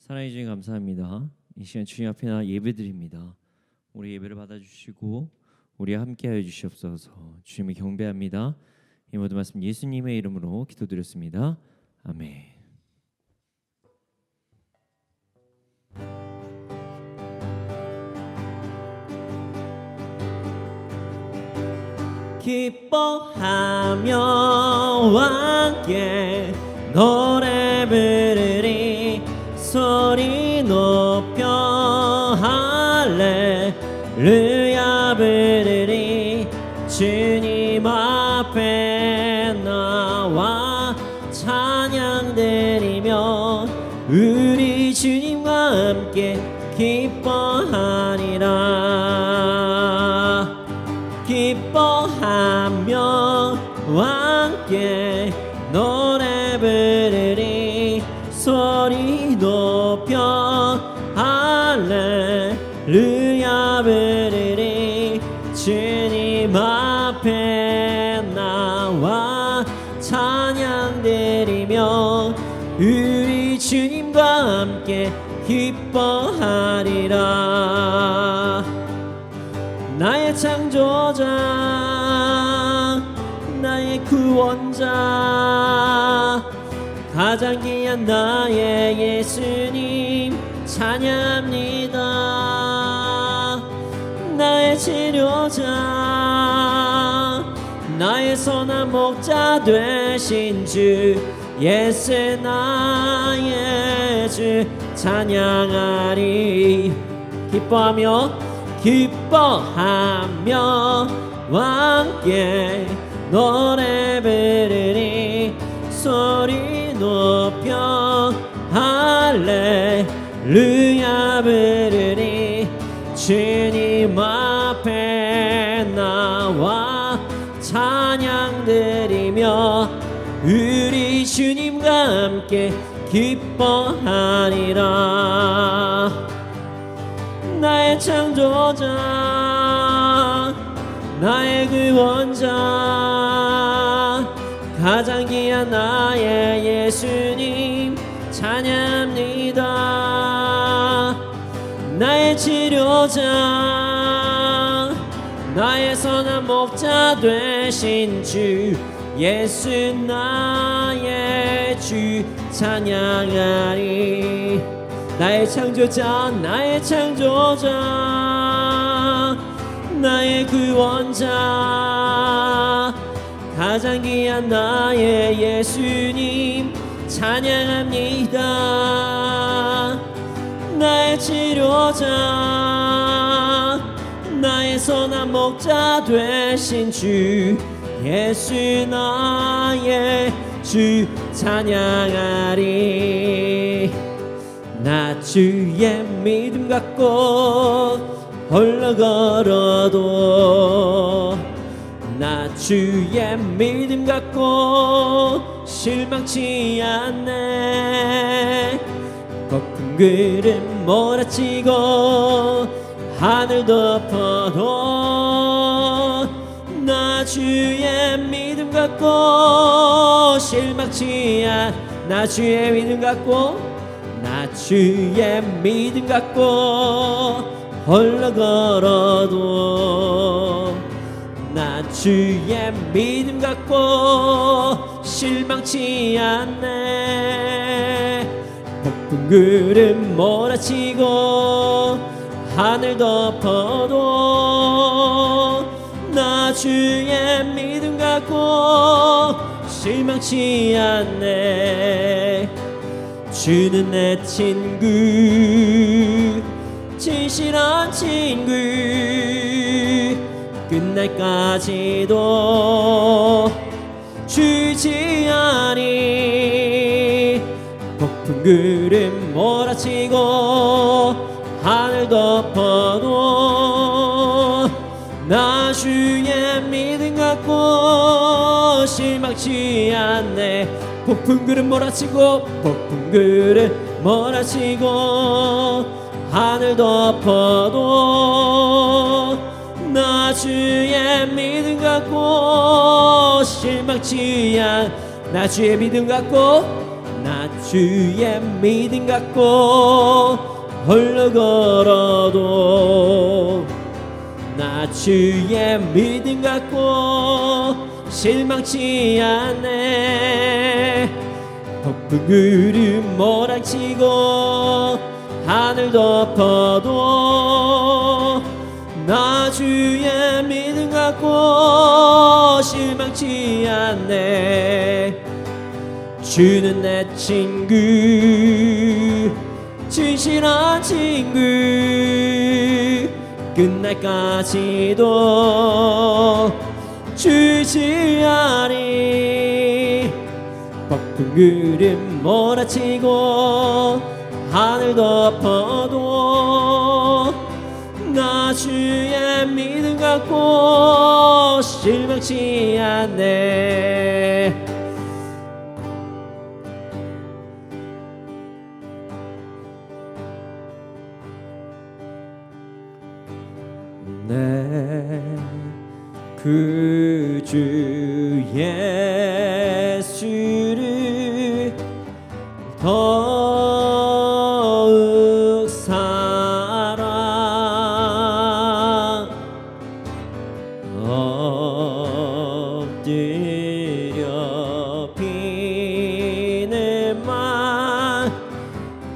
사랑해 주님 감사합니다. 이 시간 주님 앞에 나 예배드립니다. 우리 예배를 받아주시고 우리와 함께하여 주시옵소서. 주님을 경배합니다. 이 모든 말씀 예수님의 이름으로 기도드렸습니다. 아멘. 기뻐하며 함께 노래 부르리 소리 높여 할렐루야 부르리 주님 앞에 나와 찬양 드리며 우리 주님과 함께 기뻐하리라. 기뻐하며 함께 노래 부르리 소리 높여 할렐루야 부르리 주님 앞에 나와 찬양 드리며 우리 주님과 함께 기뻐하리라. 나의 창조자 나의 구원자 가장 귀한 나의 예수님 찬양합니다. 나의 치료자 나의 선한 목자 되신 주 예수 나의 주 찬양하리. 기뻐하며 함께 노래 부르리 소리 높여 할렐루야 부르리 주님 앞에 나와 찬양 드리며 우리 주님과 함께 기뻐하리라. 나의 창조자 나의 구원자 가장 귀한 나의 예수님 찬양합니다. 나의 치료자 나의 선한 목자 되신 주 예수 나의 주 찬양하리. 나의 창조자 나의 구원자 가장 귀한 나의 예수님 찬양합니다. 나의 치료자 나의 선한 목자 되신 주 예수 나의 주 찬양하리. 나 주의 믿음 갖고 홀로 걸어도 나 주의 믿음 갖고 실망치 않네. 거품 구름 몰아치고 하늘 덮어도 나 주의 믿음 갖고 실망치 않. 나 주의 믿음 갖고 나 주의 믿음 갖고 홀로 걸어도 나 주의 믿음 갖고 실망치 않네. 폭풍 구름 몰아치고 하늘 덮어도 나 주의 믿음 갖고 실망치 않네. 주는 내 친구 진실한 친구 끝날까지도 주지 아니. 폭풍 구름 몰아치고 하늘 덮어도 나 주의 믿음 갖고 실망치 않네. 폭풍 구름 몰아치고 하늘 덮어도 나 주의 믿음 갖고 실망치 않. 나 주의 믿음 갖고 나 주의 믿음 갖고 홀로 걸어도 나 주의 믿음 갖고 실망치 않네. 폭풍 구름 몰아치고 하늘 덮어도 나 주의 믿음 갖고 실망치 않네. 주는 내 친구, 진실한 친구, 끝날까지도 주시하리. 폭풍 구름 몰아치고 하늘 덮어도 나 주의 믿음 갖고 실망치 않네. 내 구주 예수를 더욱 사랑 엎드려 비는 말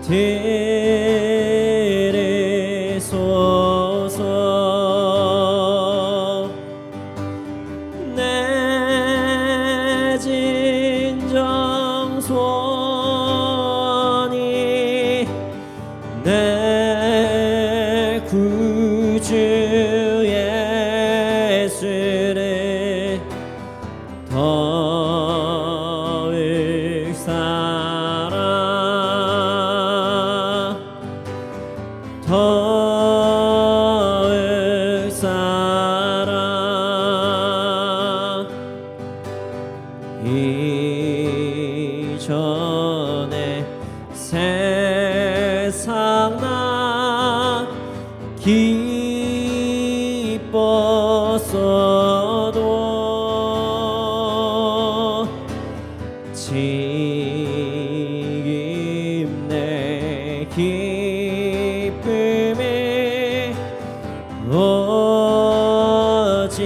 들으소서. 내 진정 소원이 내 구주 예수를 더욱 사랑 더욱 사랑. 이전에 세상 나 기뻤어도 지금 내 기쁨이 오직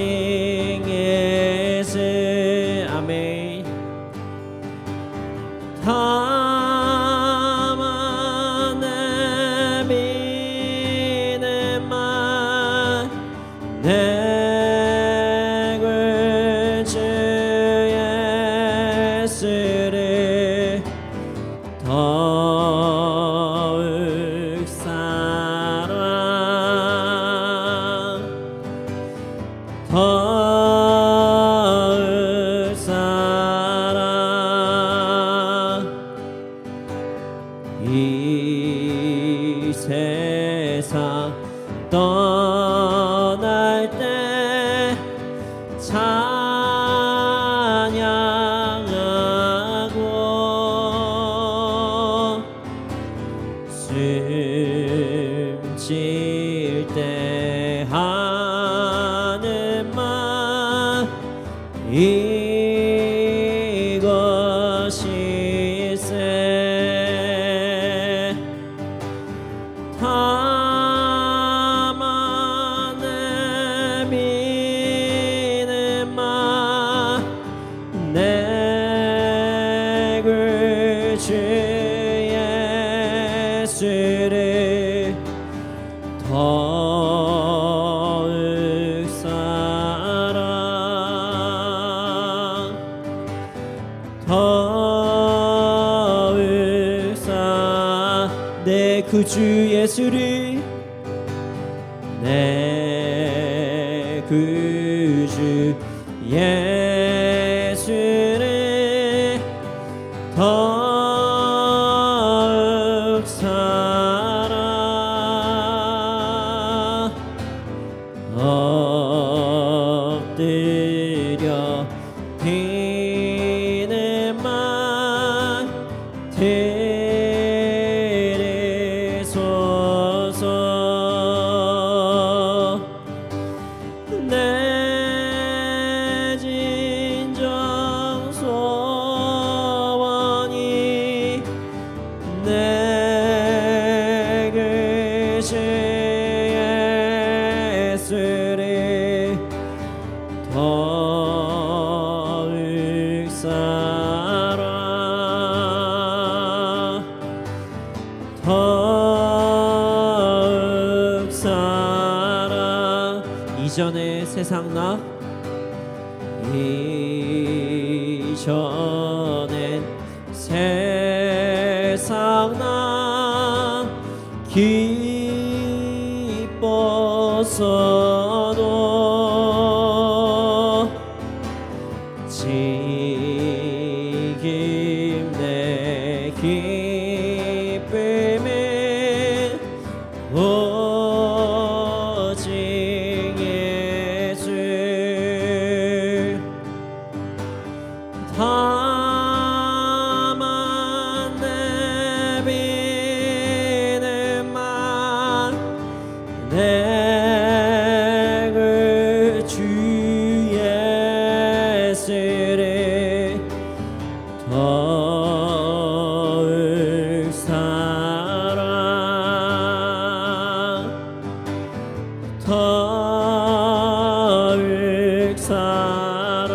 예수. 아멘. 다만 내 믿음만 내 구주 예수를 더욱 사랑 더욱 사랑. 이 세상 떠날 때 찬양하고 숨쉴 때 하는 말 이것일세. 다만 내 믿음만 내 구주 예수를 더욱 사랑 더욱 사랑. 내 구주 예수를 내 구주 예수를 더욱 사랑 엎드려 비는 말 들으소서. 내 진정 소원이 더욱 살아 더욱 살아 이전의 세상 나 이전엔 세상 나 기뻐서도 지금 내 기쁨은 오직 예수 다만 내비는 말 내그 주 예수를 더욱 사랑 더욱 사랑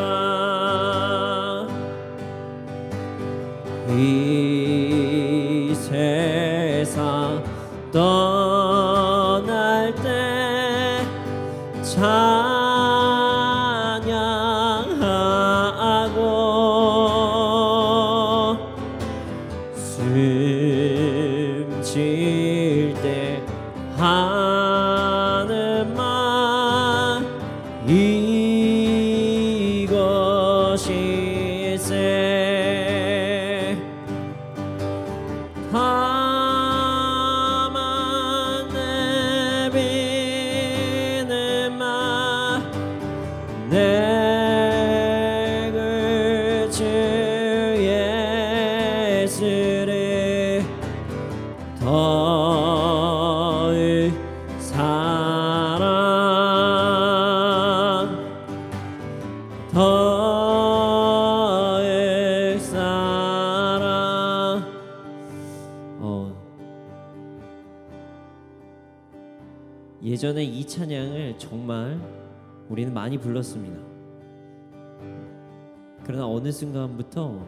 이 세상 떠날 때 찬양하고 숨 쉴 때 하는 말 이것일세 다만 내비는 말 내그 주 예수를 더욱 사랑 더욱 사랑 예전에 이 찬양을 정말 우리는 많이 불렀습니다. 그러나 어느 순간부터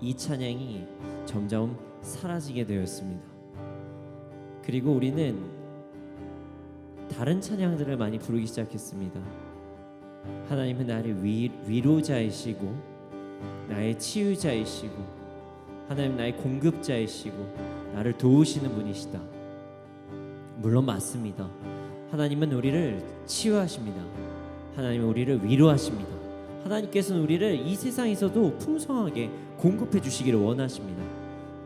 이 찬양이 점점 사라지게 되었습니다. 그리고 우리는 다른 찬양들을 많이 부르기 시작했습니다. 하나님은 나를 위로자이시고 나의 치유자이시고 하나님 나의 공급자이시고 나를 도우시는 분이시다. 물론 맞습니다. 하나님은 우리를 치유하십니다. 하나님은 우리를 위로하십니다. 하나님께서는 우리를 이 세상에서도 풍성하게 공급해 주시기를 원하십니다.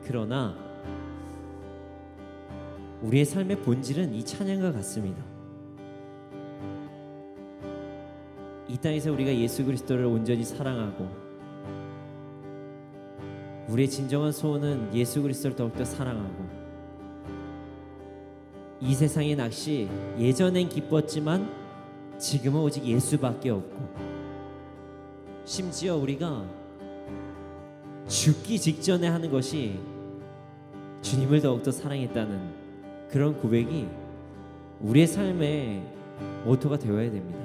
그러나 우리의 삶의 본질은 이 찬양과 같습니다. 이 땅에서 우리가 예수 그리스도를 온전히 사랑하고 우리의 진정한 소원은 예수 그리스도를 더욱더 사랑하고 이 세상의 낚시 예전엔 기뻤지만 지금은 오직 예수밖에 없고 심지어 우리가 죽기 직전에 하는 것이 주님을 더욱더 사랑했다는 그런 고백이 우리의 삶의 모토가 되어야 됩니다.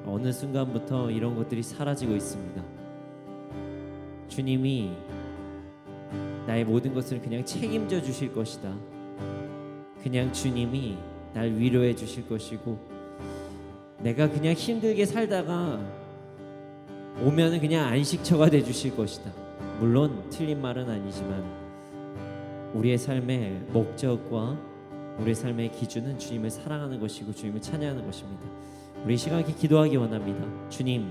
어느 순간부터 이런 것들이 사라지고 있습니다. 주님이 나의 모든 것을 그냥 책임져 주실 것이다. 그냥 주님이 날 위로해 주실 것이고 내가 그냥 힘들게 살다가 오면은 그냥 안식처가 돼 주실 것이다. 물론 틀린 말은 아니지만 우리의 삶의 목적과 우리의 삶의 기준은 주님을 사랑하는 것이고 주님을 찬양하는 것입니다. 우리 시간 이렇게 기도하기 원합니다. 주님,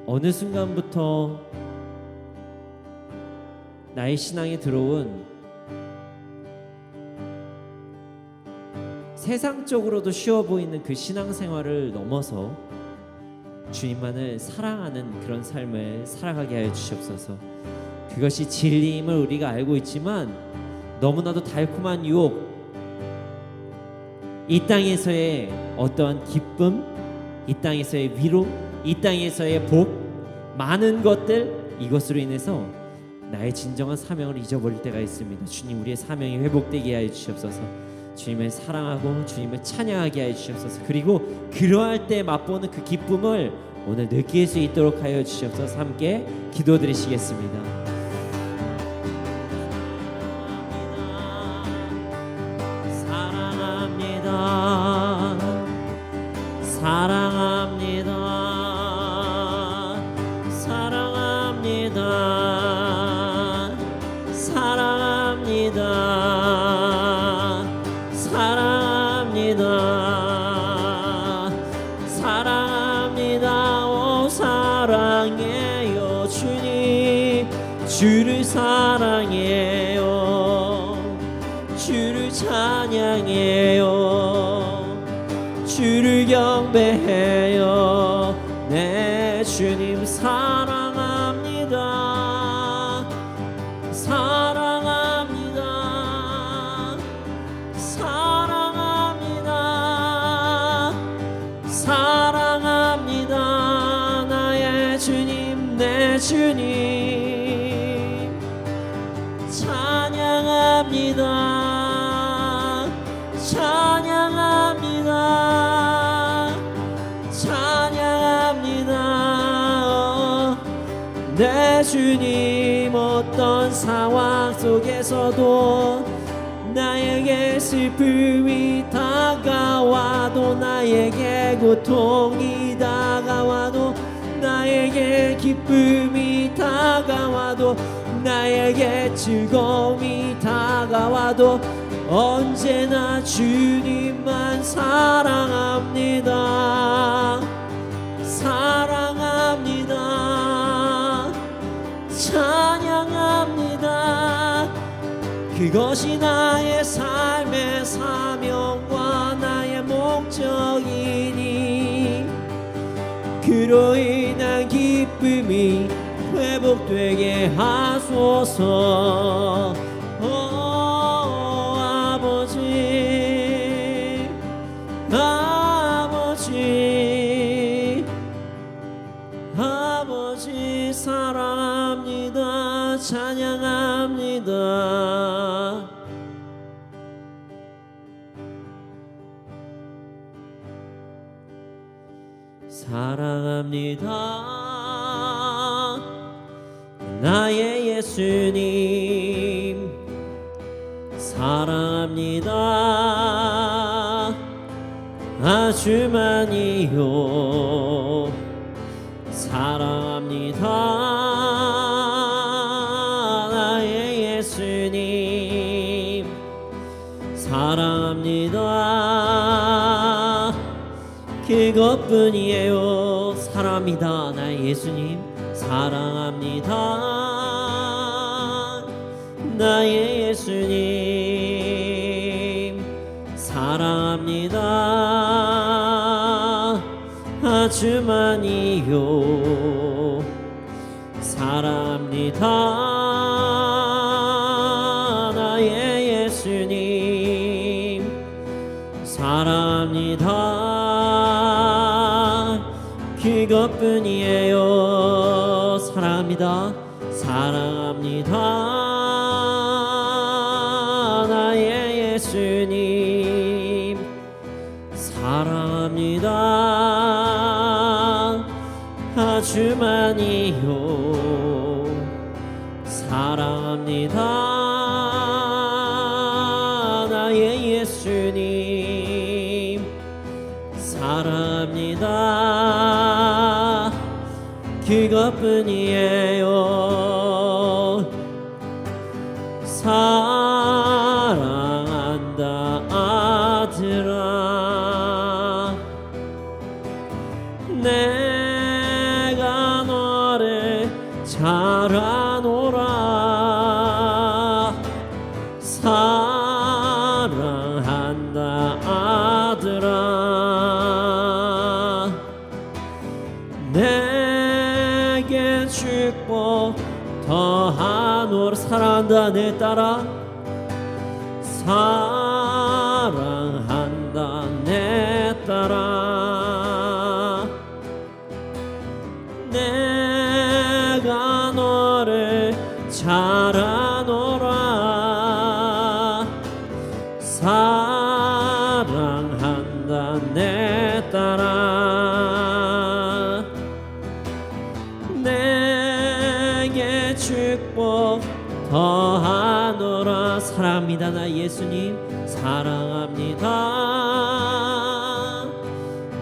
어느 순간부터 나의 신앙에 들어온 세상적으로도 쉬워 보이는 그 신앙생활을 넘어서 주님만을 사랑하는 그런 삶을 살아가게 하여 주시옵소서. 그것이 진리임을 우리가 알고 있지만 너무나도 달콤한 유혹, 이 땅에서의 어떠한 기쁨, 이 땅에서의 위로, 이 땅에서의 복, 많은 것들, 이것으로 인해서 나의 진정한 사명을 잊어버릴 때가 있습니다. 주님, 우리의 사명이 회복되게 하여 주시옵소서. 주님을 사랑하고 주님을 찬양하게 하여 주시옵소서. 그리고 그러할 때 맛보는 그 기쁨을 오늘 느낄 수 있도록 하여 주시옵소서. 함께 기도드리시겠습니다. 사랑합니다. 사랑합니다. 사랑합니다. 사랑합니다. 사랑합니다. 오 사랑해요 주님. 주를 사랑해요. 주를 찬양해요. 주를 경배해요. 내 주님 사랑합니다. 사랑합니다. 사랑합니다. 사랑합니다. 나의 주님 내 주님 찬양합니다. 찬양합니다. 찬양합니다. 내 주님 어떤 상황 속에서도 나에게 슬픔이 다가와도 나에게 고통이 다가와도 나에게 기쁨이 다가와도 나에게 즐거움이 다가와도 언제나 주님만 사랑합니다. 사랑합니다. 찬양합니다. 그것이 나의 삶의 사명과 나의 목적이니 그로 인한 기쁨이 회복되게 하소서. 아버지 아버지 아버지 사랑합니다. 찬양합니다. 사랑합니다. 나의 예수님 사랑합니다. 아주 많이요. 사랑합니다. 나의 예수님 사랑합니다. 그것뿐이에요. 사랑합니다. 나의 예수님 사랑합니다. 나의 예수님 사랑합니다. 아주 많이요. 사랑합니다. 나의 예수님 사랑합니다. 그것뿐이에요. 사랑합니다. 사랑합니다. 나의 예수님 사랑합니다. 아주 많이요. 사랑합니다. 나의 예수님 사랑합니다. 그것뿐이에요. 사랑한다 아들아. 내가 너를 잘 아노라. 사랑한다 아들아. 내게 축복 더하노라. 사랑한다 내 딸아. 사랑한다 내 딸아. 내가 너를 잘 아노라. 사랑한다 축복 더하노라. 사랑합니다 나 예수님 사랑합니다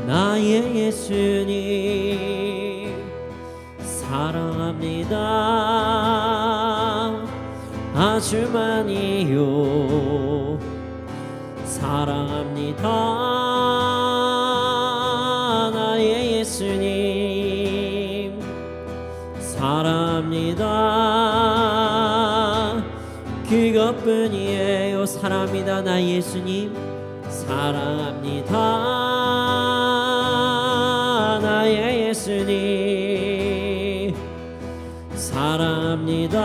나의 예수님 사랑합니다 아주 많이요 사랑합니다 나의 예수님 사랑합니다 그것뿐이에요. 사랑합니다 나 예수님 사랑합니다 나의 예수님 사랑합니다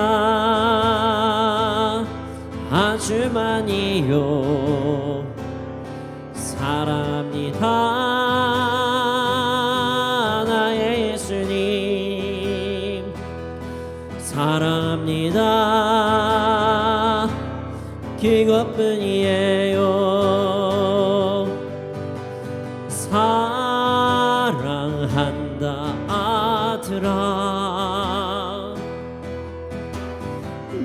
아주 많이요 사랑합니다 나의 예수님 사랑합니다 그것뿐이에요. 사랑한다 아들아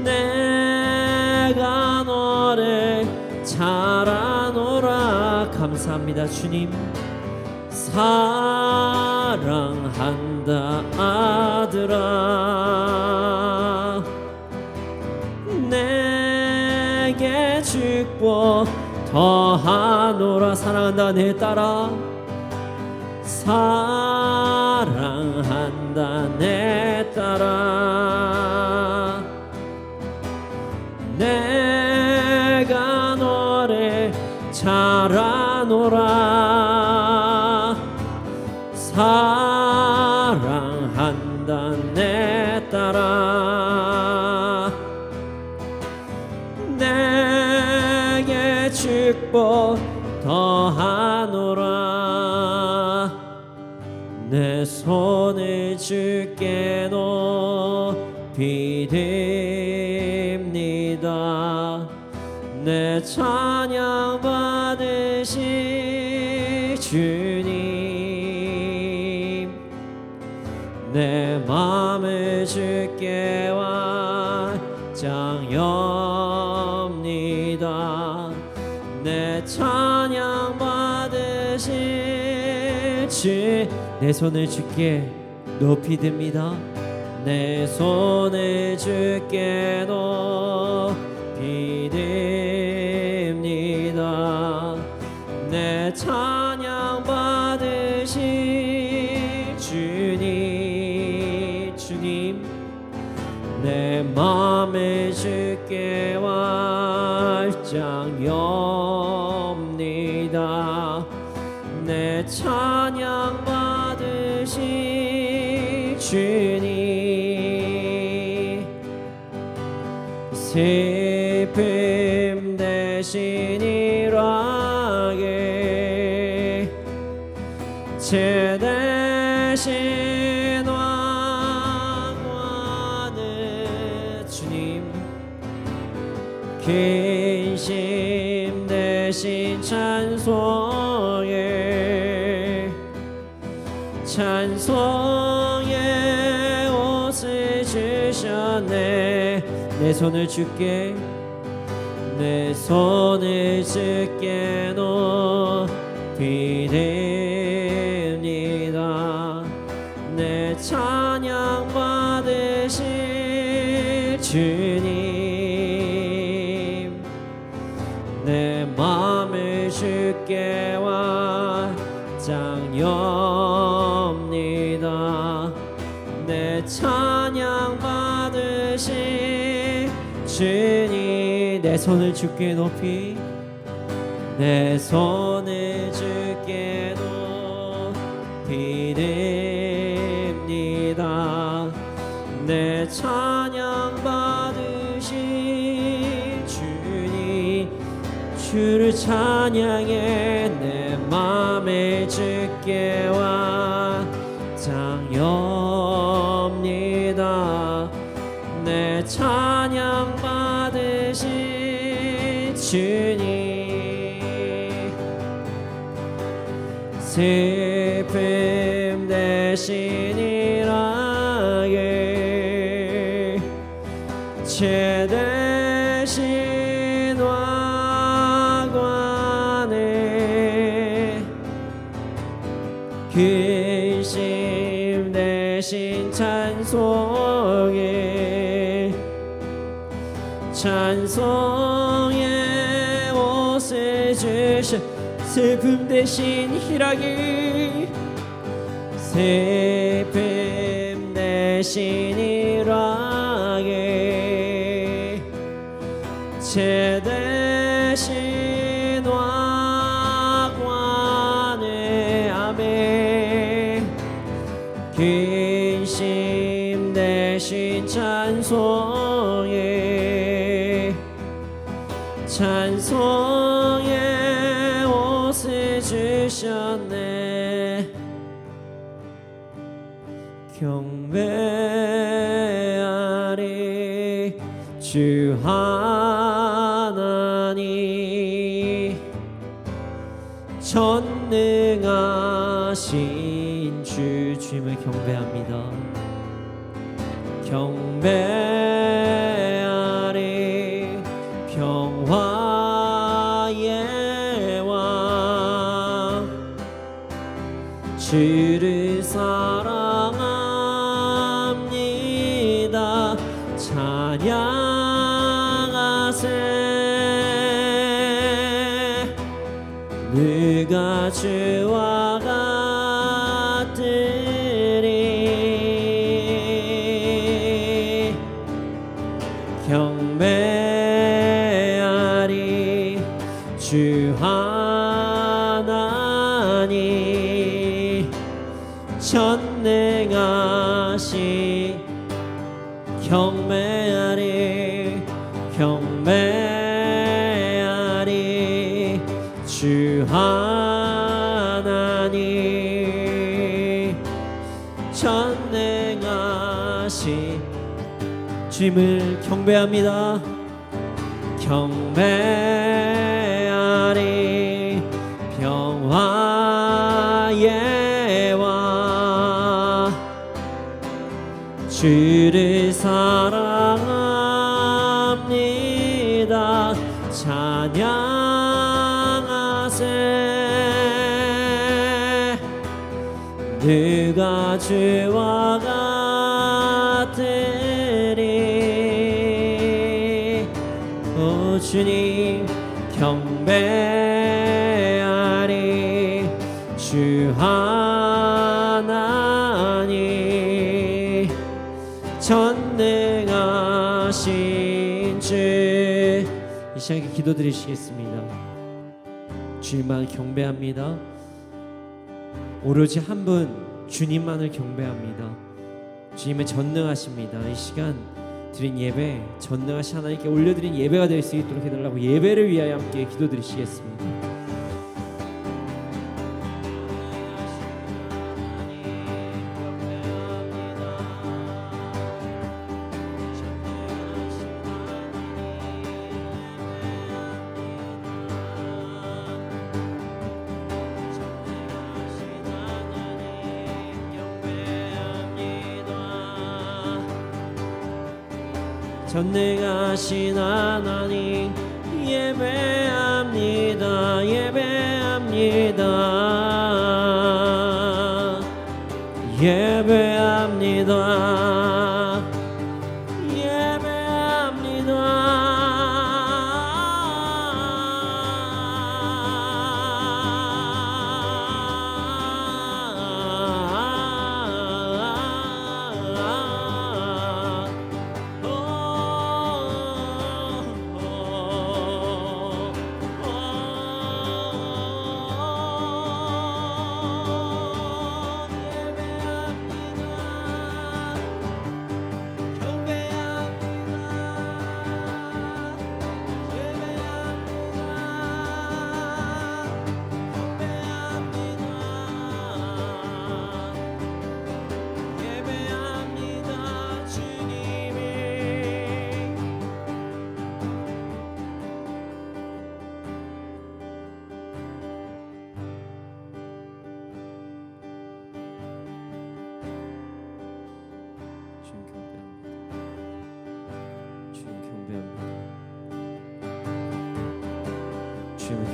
내가 너를 잘 아노라. 감사합니다 주님 사랑한다 아들아 내게 축복 더하노라. 사랑한다 내 딸아 사랑한다 내 딸아 내가 너를 잘 아노라. 사랑한다 내 딸아 내게 축복 더하노라. 내 손을 주께 높이 듭니다. 내 찬양 받으실 주님 내 맘을 주께 완장엽니다. 내 찬양 받으실 주 내 손을 주께 높이 듭니다. 내 손을 주께 높이 듭니다. 내 찬양 받으실 주님 내 맘을 주께 활짝 엽니다. 내 찬양 받으실 주님 슬픔 대신 일하게 제 대신 왕하는 주님 근심 대신 찬송의 옷을 주셨네. 내 손을 주께 내 손을 주께 높이 듭니다. 내 찬양 받으실 주님 내 맘을 주께 완장엽니다. 내 찬양 받으실 주님 내 손을 주께 높이 내 손을 주께 높이 듭니다. 내 찬양 받으실 주님 주를 찬양해 내 맘을 주께 완장엽니다. 내 찬양 받으실 주님 슬픔 대신 일하게 제대신 왕관에 근심 대신 찬송에 찬송의 옷을 주셔 슬픔 대신 희락이 슬픔 대신 희락이 제 대신 왕관에 아멘 근심 대신 찬송에 찬송의 옷을 주셨네 경배하리 주 하나님 전능하신 주님을 경배합니다 경배하리 평화의 왕 주를 사랑합니다 찬양하세 누가 주와 같으리 경배하리 주 하나님 전능하신 경배하리 경배하리 주 하나님 전능하신 주님을 경배합니다 경배하리 평화의 왕 주를 사랑합니다 찬양하세 누가 주와 같으리 오 주님 경배하리 주 하나님 전능하신 주 이 시간에 기도드리시겠습니다 주님만 경배합니다 오로지 한 분 주님만을 경배합니다 주님은 전능하십니다 이 시간 드린 예배 전능하신 하나님께 올려드린 예배가 될 수 있도록 해달라고 예배를 위하여 함께 기도드리시겠습니다 전능하신 하나님 예배합니다 예배합니다 예배합니다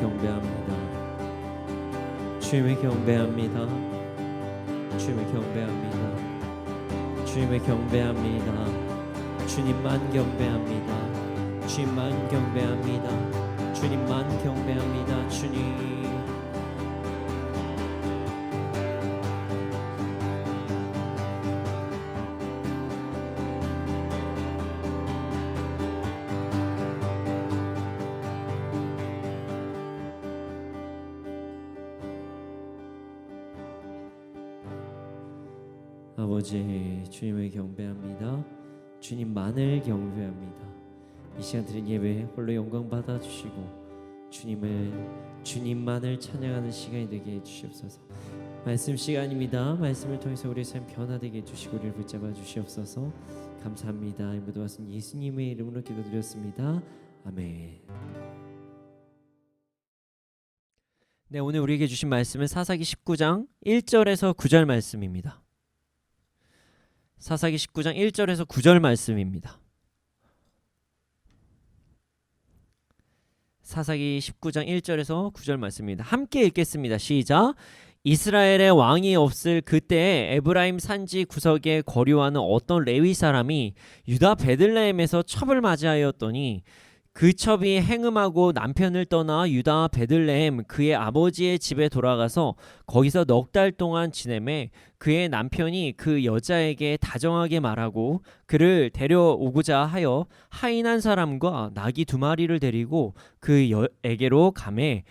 경배합니다. 주님을 경배합니다. 주님을 경배합니다. 주님을 경배합니다. 주님만 경배합니다. 주님만 경배합니다. 주님만 경배합니다. 주님. 아버지, 주님을 경배합니다. 주님만을 경배합니다. 이 시간 드린 예배 홀로 영광 받아주시고 주님만을 찬양하는 시간이 되게 해주시옵소서. 말씀 시간입니다. 말씀을 통해서 우리의 삶 변화되게 해주시고 우리를 붙잡아 주시옵소서. 감사합니다. 이 모든 말씀 예수님의 이름으로 기도드렸습니다. 아멘. 네, 오늘 우리에게 주신 말씀은 사사기 19장 1절에서 9절 말씀입니다. 사사기 19장 1절에서 9절 말씀입니다. 사사기 19장 1절에서 9절 말씀입니다. 함께 읽겠습니다. 시작. 이스라엘의 왕이 없을 그때에 에브라임 산지 구석에 거류하는 어떤 레위 사람이 유다 베들레헴에서 첩을 맞이하였더니 그 첩이 행음하고 남편을 떠나 유다 베들레헴 그의 아버지의 집에 돌아가서 거기서 넉 달 동안 지내매 그의 남편이 그 여자에게 다정하게 말하고 그를 데려오고자 하여 하인 한 사람과 나귀 2마리를 데리고 그에게로 가매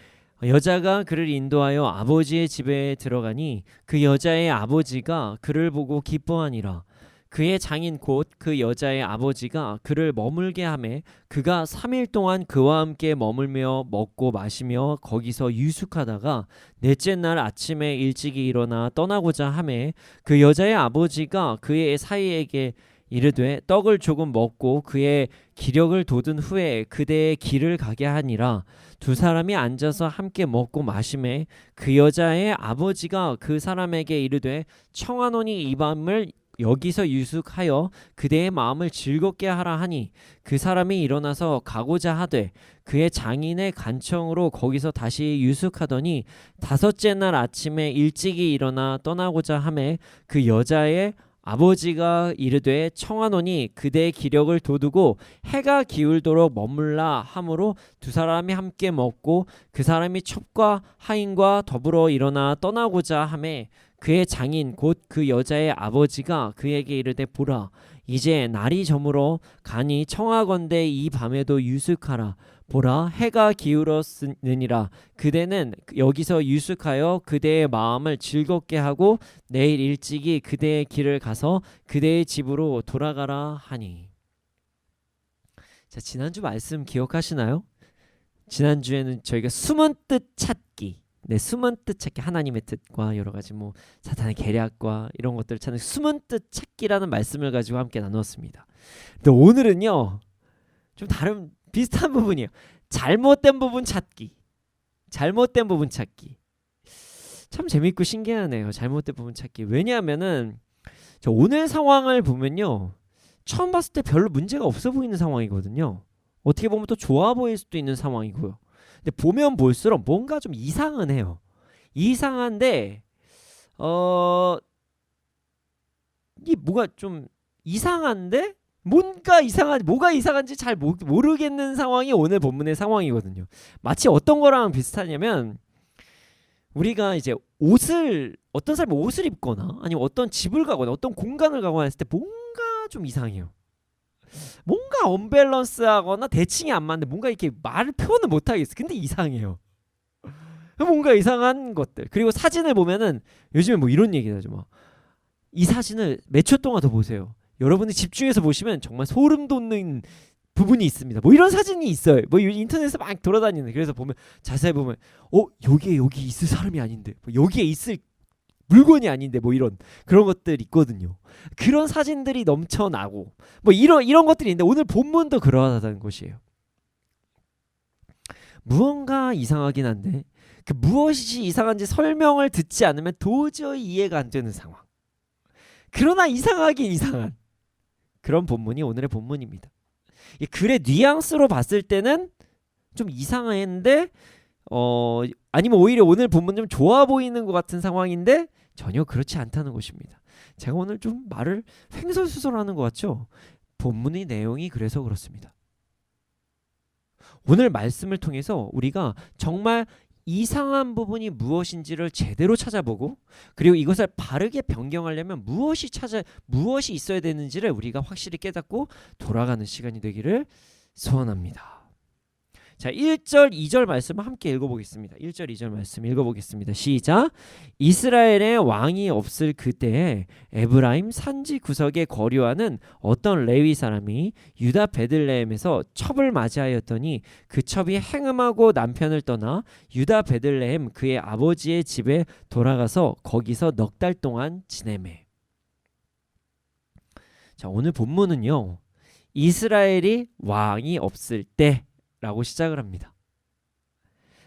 여자가 그를 인도하여 아버지의 집에 들어가니 그 여자의 아버지가 그를 보고 기뻐하니라. 그의 장인 곧 그 여자의 아버지가 그를 머물게 하매 그가 3일 동안 그와 함께 머물며 먹고 마시며 거기서 유숙하다가 넷째 날 아침에 일찍이 일어나 떠나고자 하매 그 여자의 아버지가 그의 사이에게 이르되 떡을 조금 먹고 그의 기력을 돋은 후에 그대의 길을 가게 하니라. 두 사람이 앉아서 함께 먹고 마시매 그 여자의 아버지가 그 사람에게 이르되 청하노니 이 밤을 여기서 유숙하여 그대의 마음을 즐겁게 하라 하니 그 사람이 일어나서 가고자 하되 그의 장인의 간청으로 거기서 다시 유숙하더니 5째 날 아침에 일찍이 일어나 떠나고자 하매 그 여자의 아버지가 이르되 청하노니 그대의 기력을 돋우고 해가 기울도록 머물라 하므로 두 사람이 함께 먹고 그 사람이 첩과 하인과 더불어 일어나 떠나고자 하매 그의 장인 곧 그 여자의 아버지가 그에게 이르되 보라 이제 날이 저물어 가니 청하건대 이 밤에도 유숙하라. 보라 해가 기울었느니라. 그대는 여기서 유숙하여 그대의 마음을 즐겁게 하고 내일 일찍이 그대의 길을 가서 그대의 집으로 돌아가라 하니. 자, 지난주 말씀 기억하시나요? 지난주에는 저희가 숨은 뜻 찾기, 숨은 뜻 찾기, 하나님의 뜻과 여러 가지 사탄의 계략과 이런 것들을 찾는 숨은 뜻 찾기라는 말씀을 가지고 함께 나누었습니다. 근데 오늘은요 좀 비슷한 부분이에요. 잘못된 부분 찾기. 잘못된 부분 찾기. 참 재밌고 신기하네요. 잘못된 부분 찾기. 왜냐하면은 저 오늘 상황을 보면요 처음 봤을 때 별로 문제가 없어 보이는 상황이거든요. 어떻게 보면 또 좋아 보일 수도 있는 상황이고요. 근데 보면 볼수록 뭔가 좀 이상은 해요. 이상한데 이게 뭐가 좀 이상한데 뭐가 이상한지 잘 모르겠는 상황이 오늘 본문의 상황이거든요. 마치 어떤 거랑 비슷하냐면 우리가 이제 어떤 사람이 옷을 입거나 아니면 어떤 집을 가거나 어떤 공간을 가거나 했을 때 뭔가 좀 이상해요. 뭔가 언밸런스하거나 대칭이 안 맞는데 뭔가 이렇게 표현을 못하겠어. 근데 이상해요. 뭔가 이상한 것들. 그리고 사진을 보면은 요즘에 이런 얘기를 하죠. 이 사진을 몇 초 동안 더 보세요. 여러분이 집중해서 보시면 정말 소름 돋는 부분이 있습니다. 이런 사진이 있어요. 인터넷에서 막 돌아다니는. 그래서 보면 자세히 보면 여기 있을 사람이 아닌데 여기에 있을 물건이 아닌데 이런 그런 것들 있거든요. 그런 사진들이 넘쳐나고 이런 것들이 있는데 오늘 본문도 그러하다는 것이에요. 무언가 이상하긴 한데 그 무엇이 이상한지 설명을 듣지 않으면 도저히 이해가 안 되는 상황. 그러나 이상하긴 이상한 그런 본문이 오늘의 본문입니다. 이 글의 뉘앙스로 봤을 때는 좀 이상한데 아니면 오히려 오늘 본문 좀 좋아 보이는 것 같은 상황인데 전혀 그렇지 않다는 것입니다. 제가 오늘 좀 말을 횡설수설하는 것 같죠? 본문의 내용이 그래서 그렇습니다. 오늘 말씀을 통해서 우리가 정말 이상한 부분이 무엇인지를 제대로 찾아보고 그리고 이것을 바르게 변경하려면 무엇이 있어야 되는지를 우리가 확실히 깨닫고 돌아가는 시간이 되기를 소원합니다. 자, 1절, 2절 말씀을 함께 읽어보겠습니다. 1절, 2절 말씀 읽어보겠습니다. 시작. 이스라엘에 왕이 없을 그때에 에브라임 산지 구석에 거류하는 어떤 레위 사람이 유다 베들레헴에서 첩을 맞이하였더니 그 첩이 행음하고 남편을 떠나 유다 베들레헴 그의 아버지의 집에 돌아가서 거기서 넉 달 동안 지내매. 자, 오늘 본문은요. 이스라엘이 왕이 없을 때 라고 시작을 합니다.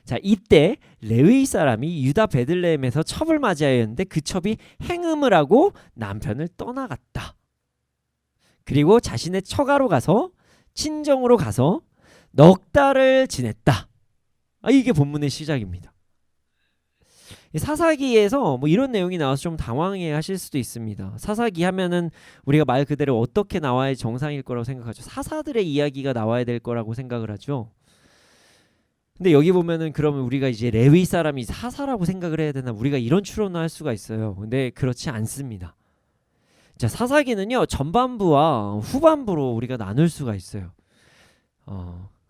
자, 이때 레위 사람이 유다 베들레헴에서 첩을 맞이하였는데 그 첩이 행음을 하고 남편을 떠나갔다. 그리고 자신의 처가로 가서 친정으로 가서 넉 달을 지냈다. 이게 본문의 시작입니다. 사사기에서 뭐 이런 내용이 나와서 좀 당황해 하실 수도 있습니다. 사사기 하면은 우리가 말 그대로 어떻게 나와야 정상일 거라고 생각하죠. 사사들의 이야기가 나와야 될 거라고 생각을 하죠. 근데 여기 보면은 그러면 우리가 이제 레위 사람이 사사라고 생각을 해야 되나, 우리가 이런 추론을 할 수가 있어요. 근데 그렇지 않습니다. 자, 사사기는요 전반부와 후반부로 우리가 나눌 수가 있어요.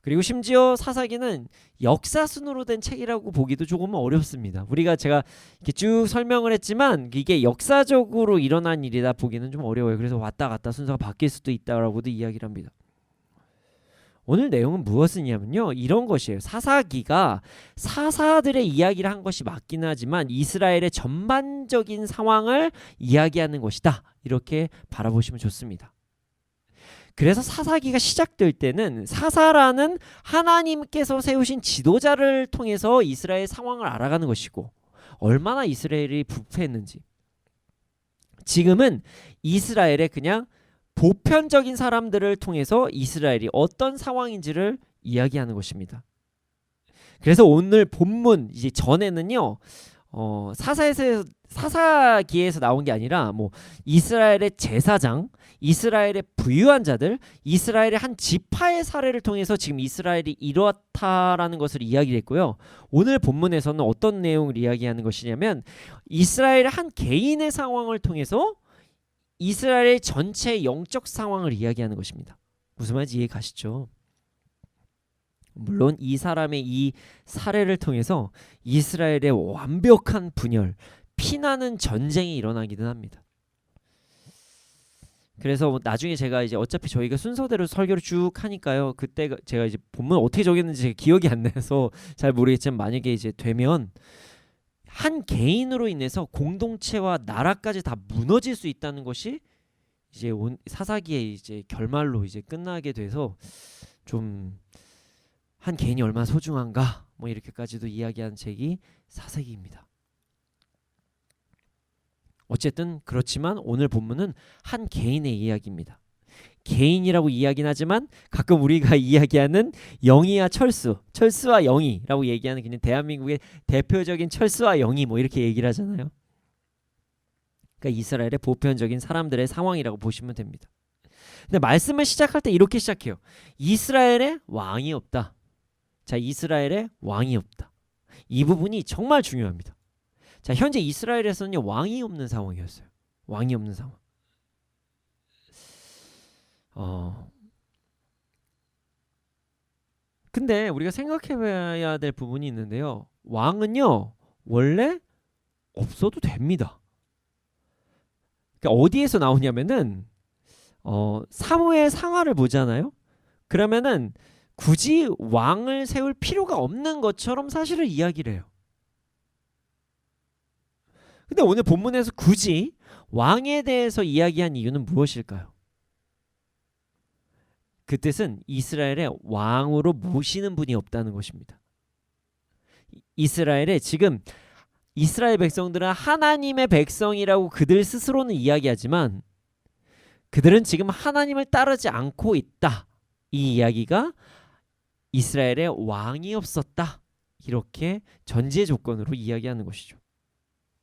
그리고 심지어 사사기는 역사순으로 된 책이라고 보기도 조금 어렵습니다. 제가 이렇게 쭉 설명을 했지만 이게 역사적으로 일어난 일이다 보기는 좀 어려워요. 그래서 왔다 갔다 순서가 바뀔 수도 있다라고도 이야기를 합니다. 오늘 내용은 무엇이냐면요, 이런 것이에요. 사사기가 사사들의 이야기를 한 것이 맞긴 하지만 이스라엘의 전반적인 상황을 이야기하는 것이다, 이렇게 바라보시면 좋습니다. 그래서 사사기가 시작될 때는 사사라는 하나님께서 세우신 지도자를 통해서 이스라엘 상황을 알아가는 것이고, 얼마나 이스라엘이 부패했는지, 지금은 이스라엘의 그냥 보편적인 사람들을 통해서 이스라엘이 어떤 상황인지를 이야기하는 것입니다. 그래서 오늘 본문 이제 전에는요, 사사기에서 나온 게 아니라 뭐 이스라엘의 제사장, 이스라엘의 부유한 자들, 이스라엘의 한 지파의 사례를 통해서 지금 이스라엘이 이렇다라는 것을 이야기를 했고요. 오늘 본문에서는 어떤 내용을 이야기하는 것이냐면 이스라엘의 한 개인의 상황을 통해서 이스라엘의 전체 영적 상황을 이야기하는 것입니다. 무슨 말인지 이해 가시죠? 물론 이 사람의 이 사례를 통해서 이스라엘의 완벽한 분열, 피나는 전쟁이 일어나기는 합니다. 그래서 나중에 제가 이제 어차피 저희가 순서대로 설교를 쭉 하니까요, 그때 제가 이제 본문 어떻게 적였는지 기억이 안 나서 잘 모르겠지만, 만약에 이제 되면 한 개인으로 인해서 공동체와 나라까지 다 무너질 수 있다는 것이 이제 사사기의 이제 결말로 이제 끝나게 돼서, 좀 한 개인이 얼마나 소중한가 뭐 이렇게까지도 이야기한 책이 사사기입니다. 어쨌든 그렇지만 오늘 본문은 한 개인의 이야기입니다. 개인이라고 이야기는 하지만 가끔 우리가 이야기하는 영희와 철수와 영희라고 얘기하는 그냥 대한민국의 대표적인 철수와 영희 뭐 이렇게 얘기를 하잖아요. 그러니까 이스라엘의 보편적인 사람들의 상황이라고 보시면 됩니다. 근데 말씀을 시작할 때 이렇게 시작해요. 이스라엘에 왕이 없다. 자, 이스라엘에 왕이 없다. 이 부분이 정말 중요합니다. 자, 현재 이스라엘에서는 왕이 없는 상황이었어요. 왕이 없는 상황. 근데 우리가 생각해봐야 될 부분이 있는데요. 왕은요 원래 없어도 됩니다. 그러니까 어디에서 나오냐면은 사무엘 상하를 보잖아요. 그러면은 굳이 왕을 세울 필요가 없는 것처럼 사실을 이야기를 해요. 근데 오늘 본문에서 굳이 왕에 대해서 이야기한 이유는 무엇일까요? 그 뜻은 이스라엘에 왕으로 모시는 분이 없다는 것입니다. 이스라엘에 지금 이스라엘 백성들은 하나님의 백성이라고 그들 스스로는 이야기하지만 그들은 지금 하나님을 따르지 않고 있다. 이 이야기가 이스라엘에 왕이 없었다, 이렇게 전제 조건으로 이야기하는 것이죠.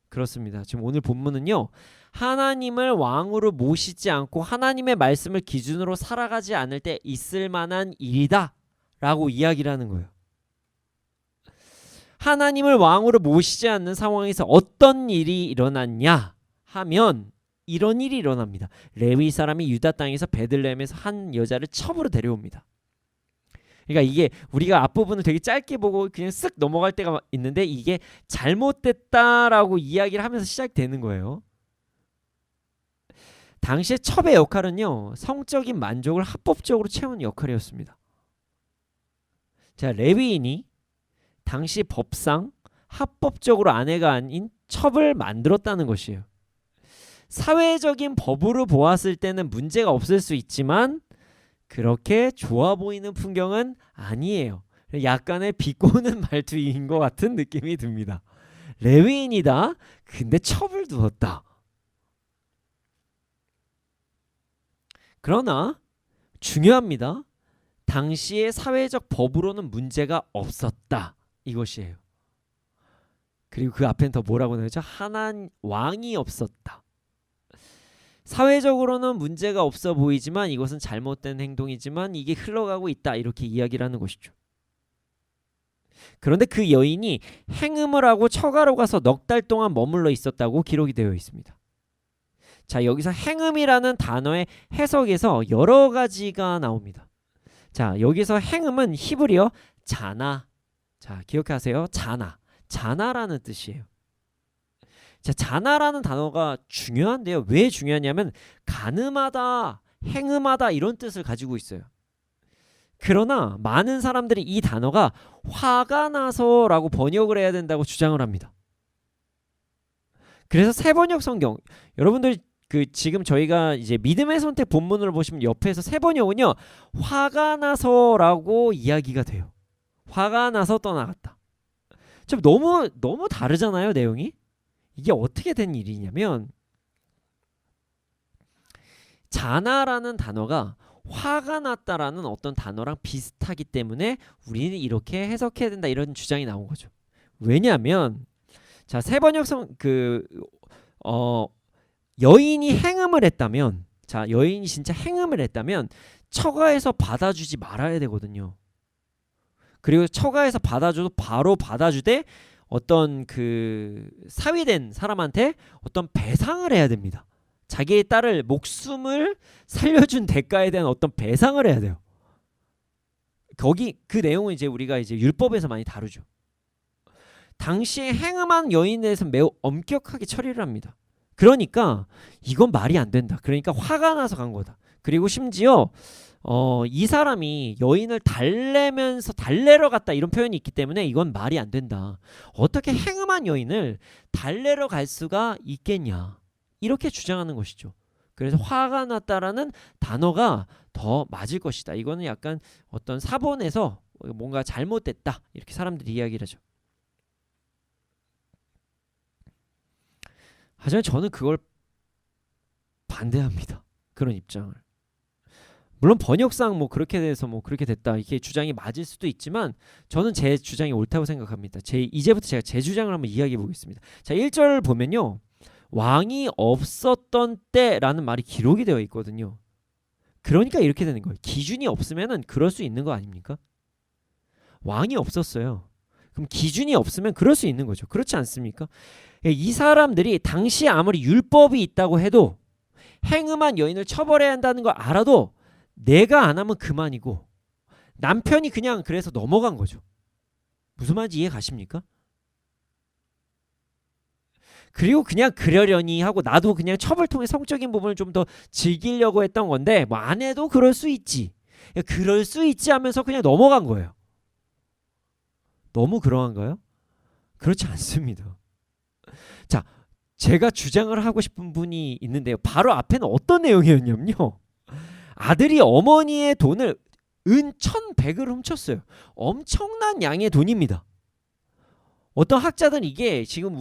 그렇습니다. 지금 오늘 본문은요. 하나님을 왕으로 모시지 않고 하나님의 말씀을 기준으로 살아가지 않을 때 있을 만한 일이다 라고 이야기를 하는 거예요. 하나님을 왕으로 모시지 않는 상황에서 어떤 일이 일어났냐 하면 이런 일이 일어납니다. 레위 사람이 유다 땅에서 베들레헴에서 한 여자를 첩으로 데려옵니다. 그러니까 이게 우리가 앞부분을 되게 짧게 보고 그냥 쓱 넘어갈 때가 있는데 이게 잘못됐다라고 이야기를 하면서 시작되는 거예요. 당시에 첩의 역할은요. 성적인 만족을 합법적으로 채우는 역할이었습니다. 자, 레위인이 당시 법상 합법적으로 아내가 아닌 첩을 만들었다는 것이에요. 사회적인 법으로 보았을 때는 문제가 없을 수 있지만 그렇게 좋아 보이는 풍경은 아니에요. 약간의 비꼬는 말투인 것 같은 느낌이 듭니다. 레위인이다. 근데 첩을 두었다. 그러나 중요합니다. 당시의 사회적 법으로는 문제가 없었다. 이것이에요. 그리고 그 앞엔 더 뭐라고 나오죠? 왕이 없었다. 사회적으로는 문제가 없어 보이지만 이것은 잘못된 행동이지만 이게 흘러가고 있다. 이렇게 이야기를 하는 것이죠. 그런데 그 여인이 행음을 하고 처가로 가서 넉 달 동안 머물러 있었다고 기록이 되어 있습니다. 자, 여기서 행음이라는 단어의 해석에서 여러 가지가 나옵니다. 자, 여기서 행음은 히브리어 자나. 자, 기억하세요. 자나라는 뜻이에요. 자, 자나라는 단어가 중요한데요. 왜 중요하냐면 간음하다, 행음하다 이런 뜻을 가지고 있어요. 그러나 많은 사람들이 이 단어가 화가 나서라고 번역을 해야 된다고 주장을 합니다. 그래서 세번역 성경, 여러분들 지금 저희가 이제 믿음의 선택 본문을 보시면 옆에서 세번역은요. 화가 나서라고 이야기가 돼요. 화가 나서 떠나갔다. 좀 너무 다르잖아요, 내용이. 이게 어떻게 된 일이냐면 자나라는 단어가 화가 났다라는 어떤 단어랑 비슷하기 때문에 우리는 이렇게 해석해야 된다 이런 주장이 나온 거죠. 왜냐하면 자, 세번역성 여인이 행음을 했다면 자, 여인이 진짜 행음을 했다면 처가에서 받아주지 말아야 되거든요. 그리고 처가에서 받아줘도 바로 받아주되 어떤 사위된 사람한테 어떤 배상을 해야 됩니다. 자기의 딸을 목숨을 살려준 대가에 대한 어떤 배상을 해야 돼요. 거기 그 내용은 이제 우리가 이제 율법에서 많이 다루죠. 당시에 행음한 여인에 대해서 매우 엄격하게 처리를 합니다. 그러니까 이건 말이 안 된다. 그러니까 화가 나서 간 거다. 그리고 심지어 이 사람이 여인을 달래러 갔다 이런 표현이 있기 때문에 이건 말이 안 된다. 어떻게 행음한 여인을 달래러 갈 수가 있겠냐. 이렇게 주장하는 것이죠. 그래서 화가 났다라는 단어가 더 맞을 것이다. 이거는 약간 어떤 사본에서 뭔가 잘못됐다. 이렇게 사람들이 이야기를 하죠. 하지만 저는 그걸 반대합니다. 그런 입장을. 물론 번역상 뭐 그렇게 돼서 뭐 그렇게 됐다 이게 주장이 맞을 수도 있지만 저는 제 주장이 옳다고 생각합니다. 이제부터 제가 제 주장을 한번 이야기해 보겠습니다. 자, 1절 보면요. 왕이 없었던 때라는 말이 기록이 되어 있거든요. 그러니까 이렇게 되는 거예요. 기준이 없으면은 그럴 수 있는 거 아닙니까? 왕이 없었어요. 그럼 기준이 없으면 그럴 수 있는 거죠. 그렇지 않습니까? 이 사람들이 당시에 아무리 율법이 있다고 해도 행음한 여인을 처벌해야 한다는 걸 알아도 내가 안 하면 그만이고 남편이 그냥 그래서 넘어간 거죠. 무슨 말인지 이해 가십니까? 그리고 그냥 그러려니 하고 나도 그냥 첩을 통해 성적인 부분을 좀 더 즐기려고 했던 건데 뭐 안 해도 그럴 수 있지. 그럴 수 있지 하면서 그냥 넘어간 거예요. 너무 그러한가요? 그렇지 않습니다. 자, 제가 주장을 하고 싶은 분이 있는데요. 바로 앞에는 어떤 내용이었냐면요. 아들이 어머니의 돈을 은 1,100을 훔쳤어요. 엄청난 양의 돈입니다. 어떤 학자들은 이게 지금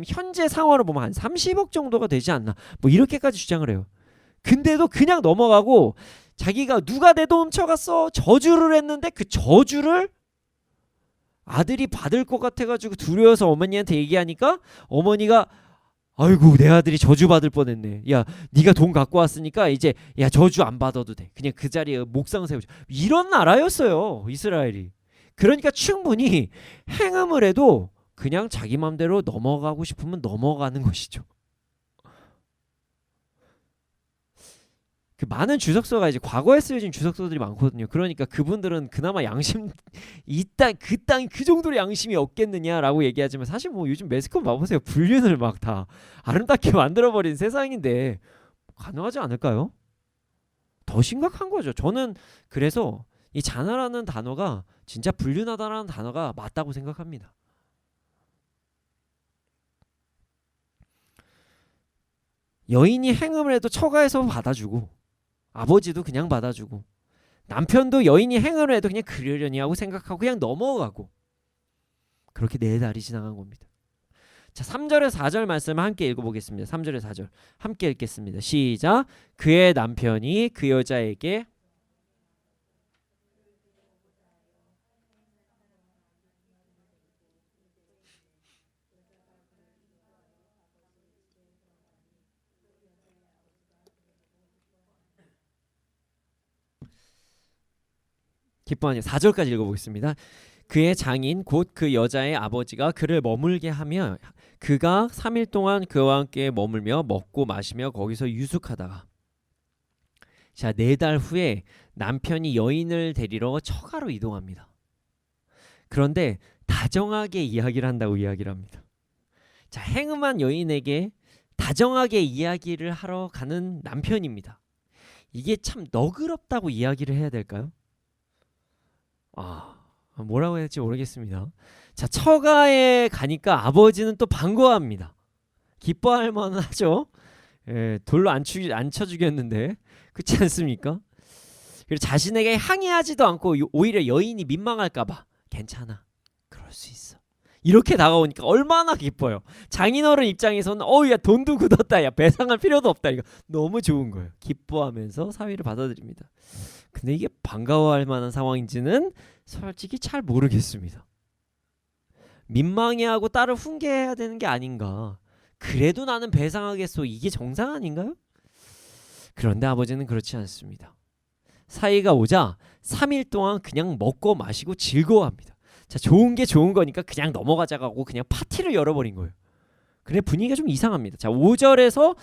현재 상황으로 보면 한 30억 정도가 되지 않나 뭐 이렇게까지 주장을 해요. 근데도 그냥 넘어가고 자기가 누가 내 돈 훔쳐갔어 저주를 했는데 그 저주를 아들이 받을 것 같아가지고 두려워서 어머니한테 얘기하니까 어머니가 아이고 내 아들이 저주 받을 뻔했네. 야 네가 돈 갖고 왔으니까 이제 야 저주 안 받아도 돼. 그냥 그 자리에 목상 세우자. 이런 나라였어요 이스라엘이. 그러니까 충분히 행음을 해도 그냥 자기 맘대로 넘어가고 싶으면 넘어가는 것이죠. 그 많은 주석서가 이제 과거에 쓰여진 주석서들이 많거든요. 그러니까 그분들은 그나마 양심 그 땅이 그 정도로 양심이 없겠느냐라고 얘기하지만 사실 뭐 요즘 매스컴 봐보세요. 불륜을 막 다 아름답게 만들어버린 세상인데 가능하지 않을까요? 더 심각한 거죠. 저는 그래서 이 자나라는 단어가 진짜 불륜하다라는 단어가 맞다고 생각합니다. 여인이 행음을 해도 처가에서 받아주고 아버지도 그냥 받아주고 남편도 여인이 행음을 해도 그냥 그러려니 하고 생각하고 그냥 넘어가고 그렇게 4달이 지나간 겁니다. 자, 3절에서 4절 말씀을 함께 읽어보겠습니다. 3절에서 4절 함께 읽겠습니다. 시작. 그의 남편이 그 여자에게 기뻐하니 4절까지 읽어보겠습니다. 그의 장인 곧 그 여자의 아버지가 그를 머물게 하며 그가 3일 동안 그와 함께 머물며 먹고 마시며 거기서 유숙하다가 자 4달 후에 남편이 여인을 데리러 처가로 이동합니다. 그런데 다정하게 이야기를 한다고 이야기를 합니다. 자 행음한 여인에게 다정하게 이야기를 하러 가는 남편입니다. 이게 참 너그럽다고 이야기를 해야 될까요? 뭐라고 해야 될지 모르겠습니다. 자 처가에 가니까 아버지는 또 반가워합니다. 기뻐할 만하죠. 돌로 안 쳐주겠는데 그렇지 않습니까? 그리고 자신에게 항의하지도 않고 오히려 여인이 민망할까봐 괜찮아 그럴 수 있어 이렇게 다가오니까 얼마나 기뻐요. 장인어른 입장에서는 야 돈도 굳었다 야 배상할 필요도 없다 이거 너무 좋은 거예요. 기뻐하면서 사위를 받아들입니다. 근데 이게 반가워할 만한 상황인지는 솔직히 잘 모르겠습니다. 민망해하고 딸을 훈계해야 되는 게 아닌가. 그래도 나는 배상하겠소. 이게 정상 아닌가요? 그런데 아버지는 그렇지 않습니다. 사위가 오자 3일 동안 그냥 먹고 마시고 즐거워합니다. 자 좋은 게 좋은 거니까 그냥 넘어가자고 하고 그냥 파티를 열어버린 거예요. 그래 분위기가 좀 이상합니다. 자 5절에서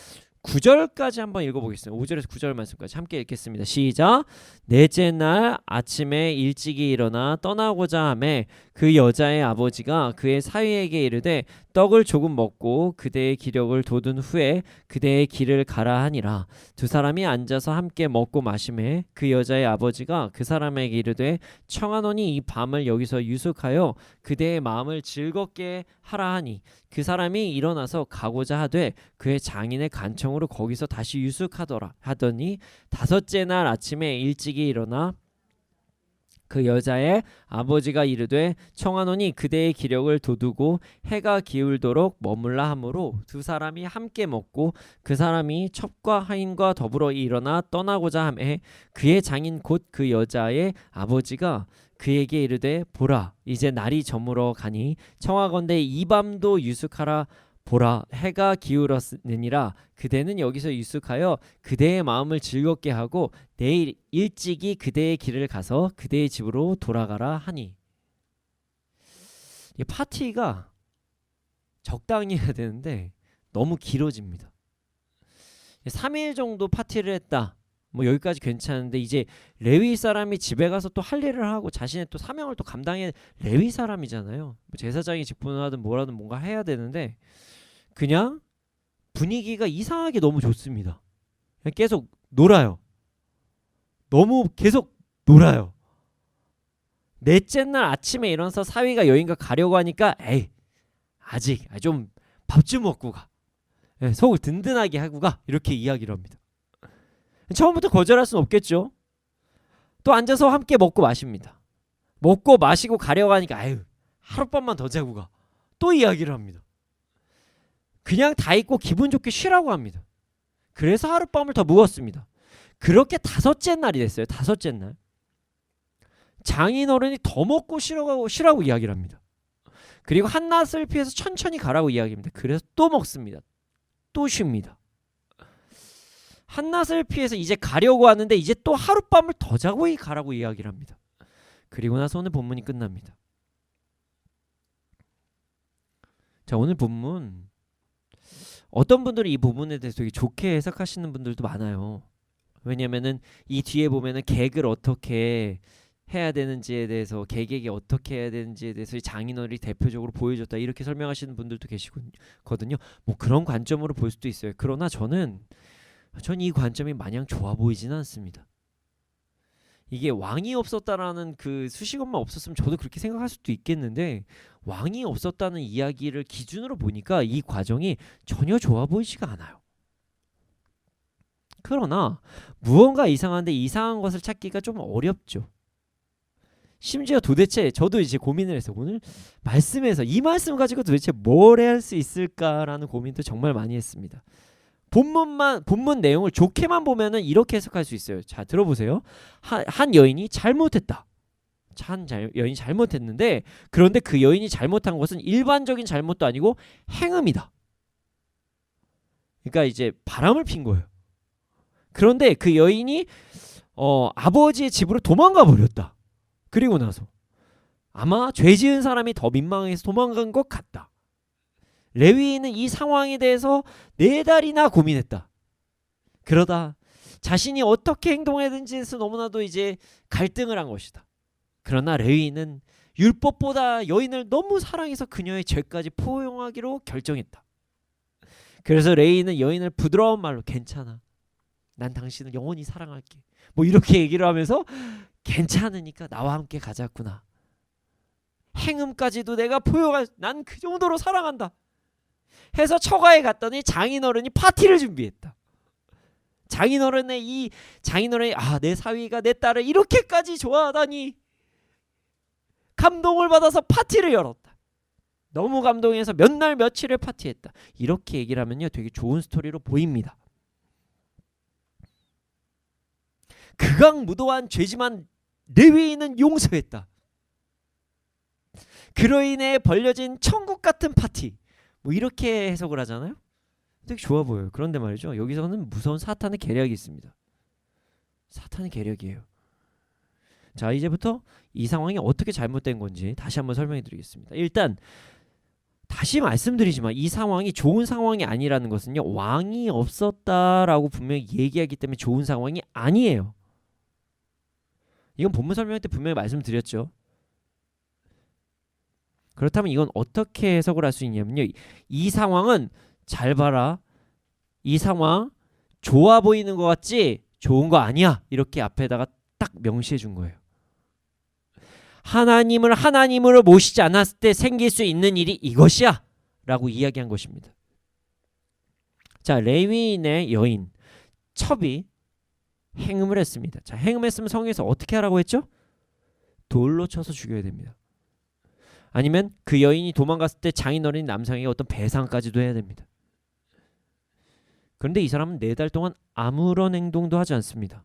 9절까지 한번 읽어보겠습니다. 5절에서 9절 말씀까지 함께 읽겠습니다. 시작. 넷째 날 아침에 일찍이 일어나 떠나고자 하매 그 여자의 아버지가 그의 사위에게 이르되 떡을 조금 먹고 그대의 기력을 돋운 후에 그대의 길을 가라 하니라. 두 사람이 앉아서 함께 먹고 마시매 그 여자의 아버지가 그 사람에게 이르되 청하노니 이 밤을 여기서 유숙하여 그대의 마음을 즐겁게 하라 하니 그 사람이 일어나서 가고자 하되 그의 장인의 간청으로 거기서 다시 유숙하더라 하더니 5째 날 아침에 일찍이 일어나 그 여자의 아버지가 이르되 청하노니 그대의 기력을 돋우고 해가 기울도록 머물라 하므로 두 사람이 함께 먹고 그 사람이 첩과 하인과 더불어 일어나 떠나고자 하매 그의 장인 곧 그 여자의 아버지가 그에게 이르되 보라 이제 날이 저물어 가니 청하건대 이 밤도 유숙하라 보라 해가 기울었느니라 그대는 여기서 유숙하여 그대의 마음을 즐겁게 하고 내일 일찍이 그대의 길을 가서 그대의 집으로 돌아가라 하니 이 파티가 적당히 해야 되는데 너무 길어집니다. 3일 정도 파티를 했다. 뭐 여기까지 괜찮은데 이제 레위 사람이 집에 가서 또 할 일을 하고 자신의 또 사명을 또 감당해 레위 사람이잖아요. 뭐 제사장이 직분을 하든 뭐라든 뭔가 해야 되는데 그냥 분위기가 이상하게 너무 좋습니다. 그냥 계속 놀아요. 너무 계속 놀아요. 넷째 날 아침에 일어나서 사위가 여인과 가려고 하니까 에이 아직 좀 밥 좀 먹고 가. 속을 든든하게 하고 가. 이렇게 이야기를 합니다. 처음부터 거절할 수는 없겠죠. 또 앉아서 함께 먹고 마십니다. 먹고 마시고 가려고 하니까 아유 하룻밤만 더 자고 가. 또 이야기를 합니다. 그냥 다 있고 기분 좋게 쉬라고 합니다. 그래서 하룻밤을 더 묵었습니다. 그렇게 5째 날이 됐어요. 5째 날. 장인어른이 더 먹고 쉬라고 이야기를 합니다. 그리고 한낮을 피해서 천천히 가라고 이야기합니다. 그래서 또 먹습니다. 또 쉽니다. 한낮을 피해서 이제 가려고 하는데 이제 또 하룻밤을 더 자고 가라고 이야기를 합니다. 그리고 나서 오늘 본문이 끝납니다. 자, 오늘 본문 어떤 분들이 이 부분에 대해서 되게 좋게 해석하시는 분들도 많아요. 왜냐면은 이 뒤에 보면은 객을 어떻게 해야 되는지에 대해서 객에게 어떻게 해야 되는지에 대해서 장인어른이 대표적으로 보여줬다 이렇게 설명하시는 분들도 계시거든요. 뭐 그런 관점으로 볼 수도 있어요. 그러나 전 이 관점이 마냥 좋아 보이지는 않습니다. 이게 왕이 없었다라는 그 수식어만 없었으면 저도 그렇게 생각할 수도 있겠는데 왕이 없었다는 이야기를 기준으로 보니까 이 과정이 전혀 좋아 보이지가 않아요. 그러나 무언가 이상한데 이상한 것을 찾기가 좀 어렵죠. 심지어 도대체 저도 이제 고민을 해서 오늘 말씀에서 이 말씀 가지고 도대체 뭘 해야 할 수 있을까라는 고민도 정말 많이 했습니다. 본문 내용을 좋게만 보면은 이렇게 해석할 수 있어요. 자, 들어보세요. 한 여인이 잘못했다. 여인이 잘못했는데 그런데 그 여인이 잘못한 것은 일반적인 잘못도 아니고 행음이다. 그러니까 이제 바람을 핀 거예요. 그런데 그 여인이 아버지의 집으로 도망가 버렸다. 그리고 나서 아마 죄 지은 사람이 더 민망해서 도망간 것 같다. 레위인은 이 상황에 대해서 4달이나 고민했다. 그러다 자신이 어떻게 행동해야 되는지에서 너무나도 이제 갈등을 한 것이다. 그러나 레위인은 율법보다 여인을 너무 사랑해서 그녀의 죄까지 포용하기로 결정했다. 그래서 레위인은 여인을 부드러운 말로 괜찮아. 난 당신을 영원히 사랑할게. 뭐 이렇게 얘기를 하면서 괜찮으니까 나와 함께 가자꾸나. 행음까지도 내가 난 그 정도로 사랑한다. 해서 처가에 갔더니 장인어른이 파티를 준비했다. 장인어른이 내 사위가 내 딸을 이렇게까지 좋아하다니 감동을 받아서 파티를 열었다. 너무 감동해서 몇 날 며칠을 파티했다. 이렇게 얘기를 하면요 되게 좋은 스토리로 보입니다. 극악무도한 죄지만 레위인은 용서했다. 그로 인해 벌려진 천국 같은 파티. 뭐 이렇게 해석을 하잖아요. 되게 좋아 보여요. 그런데 말이죠. 여기서는 무서운 사탄의 계략이 있습니다. 사탄의 계략이에요. 자, 이제부터 이 상황이 어떻게 잘못된 건지 다시 한번 설명해 드리겠습니다. 일단 다시 말씀드리지만 이 상황이 좋은 상황이 아니라는 것은요. 왕이 없었다라고 분명히 얘기하기 때문에 좋은 상황이 아니에요. 이건 본문 설명할 때 분명히 말씀드렸죠. 그렇다면 이건 어떻게 해석을 할 수 있냐면요. 이 상황은 잘 봐라. 이 상황 좋아 보이는 것 같지? 좋은 거 아니야. 이렇게 앞에다가 딱 명시해 준 거예요. 하나님을 하나님으로 모시지 않았을 때 생길 수 있는 일이 이것이야 라고 이야기한 것입니다. 자, 레위인의 여인 첩이 행음을 했습니다. 자, 행음했으면 성경에서 어떻게 하라고 했죠? 돌로 쳐서 죽여야 됩니다. 아니면 그 여인이 도망갔을 때 장인어른이 남성에게 어떤 배상까지도 해야 됩니다. 그런데 이 사람은 4달 동안 아무런 행동도 하지 않습니다.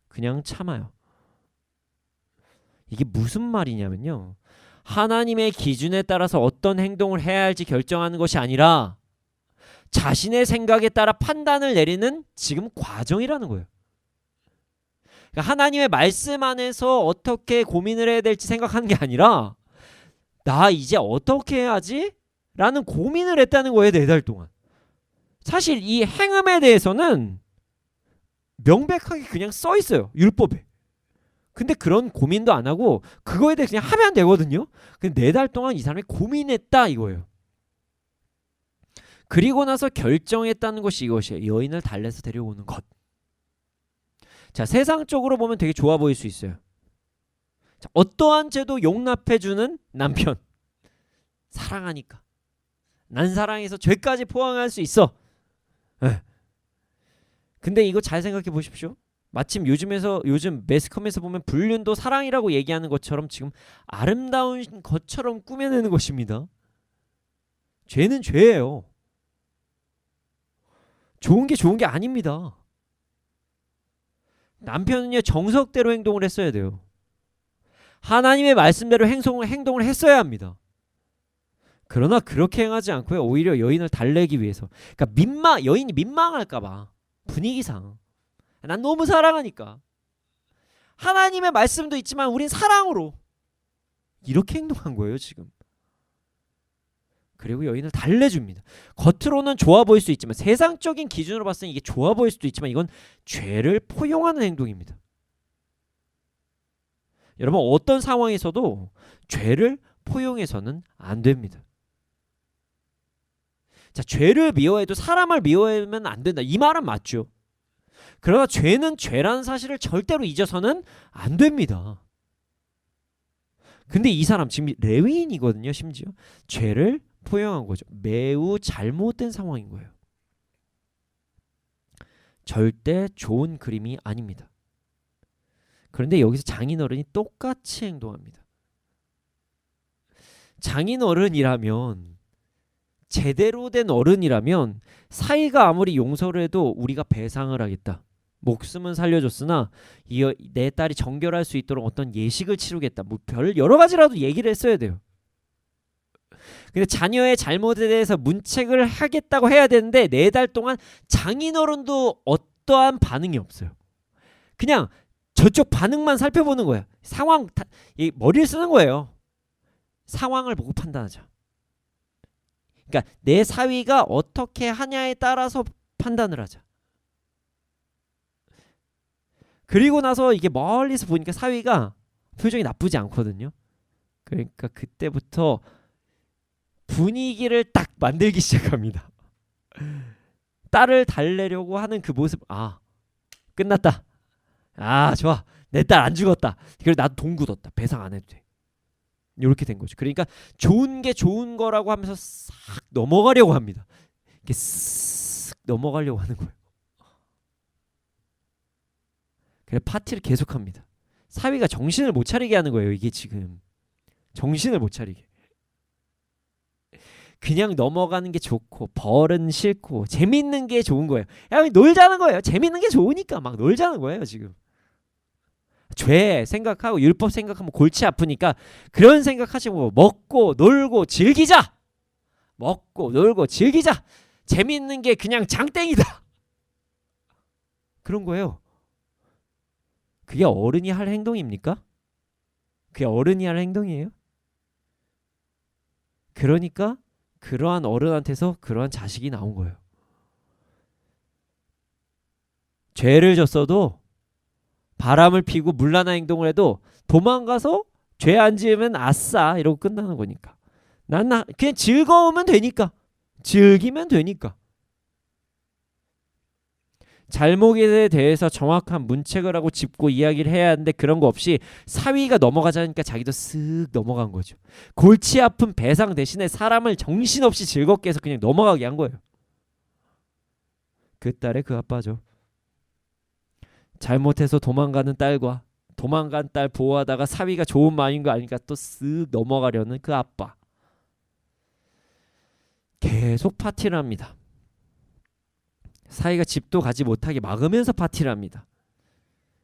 그냥 참아요. 이게 무슨 말이냐면요. 하나님의 기준에 따라서 어떤 행동을 해야 할지 결정하는 것이 아니라 자신의 생각에 따라 판단을 내리는 지금 과정이라는 거예요. 그러니까 하나님의 말씀 안에서 어떻게 고민을 해야 될지 생각하는 게 아니라 나 이제 어떻게 해야지? 라는 고민을 했다는 거예요. 4달 동안. 사실 이 행음에 대해서는 명백하게 그냥 써 있어요. 율법에. 근데 그런 고민도 안 하고 그거에 대해 그냥 하면 되거든요. 근데 4달 동안 이 사람이 고민했다 이거예요. 그리고 나서 결정했다는 것이 이것이에요. 여인을 달래서 데려오는 것. 자, 세상적으로 보면 되게 좋아 보일 수 있어요. 자, 어떠한 죄도 용납해주는 남편. 사랑하니까. 난 사랑해서 죄까지 포항할 수 있어. 에. 근데 이거 잘 생각해 보십시오. 마침 요즘 매스컴에서 보면 불륜도 사랑이라고 얘기하는 것처럼 지금 아름다운 것처럼 꾸며내는 것입니다. 죄는 죄예요. 좋은 게 아닙니다. 남편은요 정석대로 행동을 했어야 돼요. 하나님의 말씀대로 행동을 했어야 합니다. 그러나 그렇게 행하지 않고요. 오히려 여인을 달래기 위해서. 그러니까 여인이 민망할까봐 분위기상. 난 너무 사랑하니까. 하나님의 말씀도 있지만 우린 사랑으로. 이렇게 행동한 거예요 지금. 그리고 여인을 달래줍니다. 겉으로는 좋아 보일 수 있지만 세상적인 기준으로 봤을 때 이게 좋아 보일 수도 있지만 이건 죄를 포용하는 행동입니다. 여러분 어떤 상황에서도 죄를 포용해서는 안 됩니다. 자, 죄를 미워해도 사람을 미워하면 안 된다. 이 말은 맞죠. 그러나 죄는 죄라는 사실을 절대로 잊어서는 안 됩니다. 근데 이 사람 지금 레위인이거든요. 심지어 죄를 포용한 거죠. 매우 잘못된 상황인 거예요. 절대 좋은 그림이 아닙니다. 그런데 여기서 장인어른이 똑같이 행동합니다. 장인어른이라면 제대로 된 어른이라면 사이가 아무리 용서를 해도 우리가 배상을 하겠다. 목숨은 살려줬으나 내 딸이 정결할 수 있도록 어떤 예식을 치르겠다. 뭐 별 여러 가지라도 얘기를 했어야 돼요. 근데 자녀의 잘못에 대해서 문책을 하겠다고 해야 되는데 4달 동안 장인어른도 어떠한 반응이 없어요. 그냥 저쪽 반응만 살펴보는 거예요. 머리를 쓰는 거예요. 상황을 보고 판단하자. 그러니까 내 사위가 어떻게 하냐에 따라서 판단을 하자. 그리고 나서 이게 멀리서 보니까 사위가 표정이 나쁘지 않거든요. 그러니까 그때부터 분위기를 딱 만들기 시작합니다. 딸을 달래려고 하는 그 모습. 끝났다. 좋아. 내 딸 안 죽었다. 그래서 나도 돈 굳었다. 배상 안 해도 돼. 이렇게 된 거죠. 그러니까 좋은 게 좋은 거라고 하면서 싹 넘어가려고 합니다. 이렇게 쓱 넘어가려고 하는 거예요. 그래서 파티를 계속합니다. 사위가 정신을 못 차리게 하는 거예요. 이게 지금 정신을 못 차리게. 그냥 넘어가는 게 좋고 벌은 싫고 재밌는 게 좋은 거예요. 놀자는 거예요. 재밌는 게 좋으니까 막 놀자는 거예요 지금. 죄 생각하고 율법 생각하면 골치 아프니까 그런 생각하시고 먹고 놀고 즐기자. 먹고 놀고 즐기자. 재밌는 게 그냥 장땡이다. 그런 거예요. 그게 어른이 할 행동입니까? 그게 어른이 할 행동이에요? 그러니까 그러한 어른한테서 그러한 자식이 나온 거예요. 죄를 졌어도 바람을 피고 문란한 행동을 해도 도망가서 죄 안 지으면 아싸 이러고 끝나는 거니까. 그냥 즐거우면 되니까. 즐기면 되니까. 잘못에 대해서 정확한 문책을 하고 짚고 이야기를 해야 하는데 그런 거 없이 사위가 넘어가자니까 자기도 쓱 넘어간 거죠. 골치 아픈 배상 대신에 사람을 정신없이 즐겁게 해서 그냥 넘어가게 한 거예요. 그 딸의 그 아빠죠. 잘못해서 도망가는 딸과 도망간 딸 보호하다가 사위가 좋은 마음인 거 아니까 또 쓱 넘어가려는 그 아빠. 계속 파티를 합니다. 사이가 집도 가지 못하게 막으면서 파티를 합니다.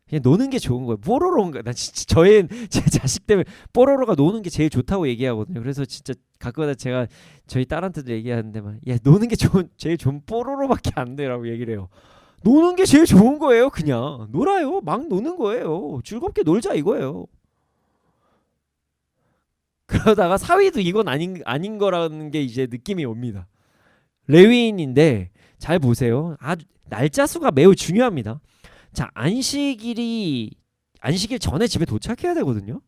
그냥 노는 게 좋은 거예요. 뽀로로인가? 난 진짜 제 자식 때문에 뽀로로가 노는 게 제일 좋다고 얘기하거든요. 그래서 진짜 가끔가다 제가 저희 딸한테도 얘기하는데 노는 게 제일 좋은 뽀로로밖에 안 돼라고 얘기를 해요. 노는 게 제일 좋은 거예요. 그냥 놀아요. 막 노는 거예요. 즐겁게 놀자 이거예요. 그러다가 사위도 이건 아닌 거라는 게 이제 느낌이 옵니다. 레위인인데 잘 보세요. 날짜 수가 매우 중요합니다. 자, 안식일 전에 집에 도착해야 되거든요.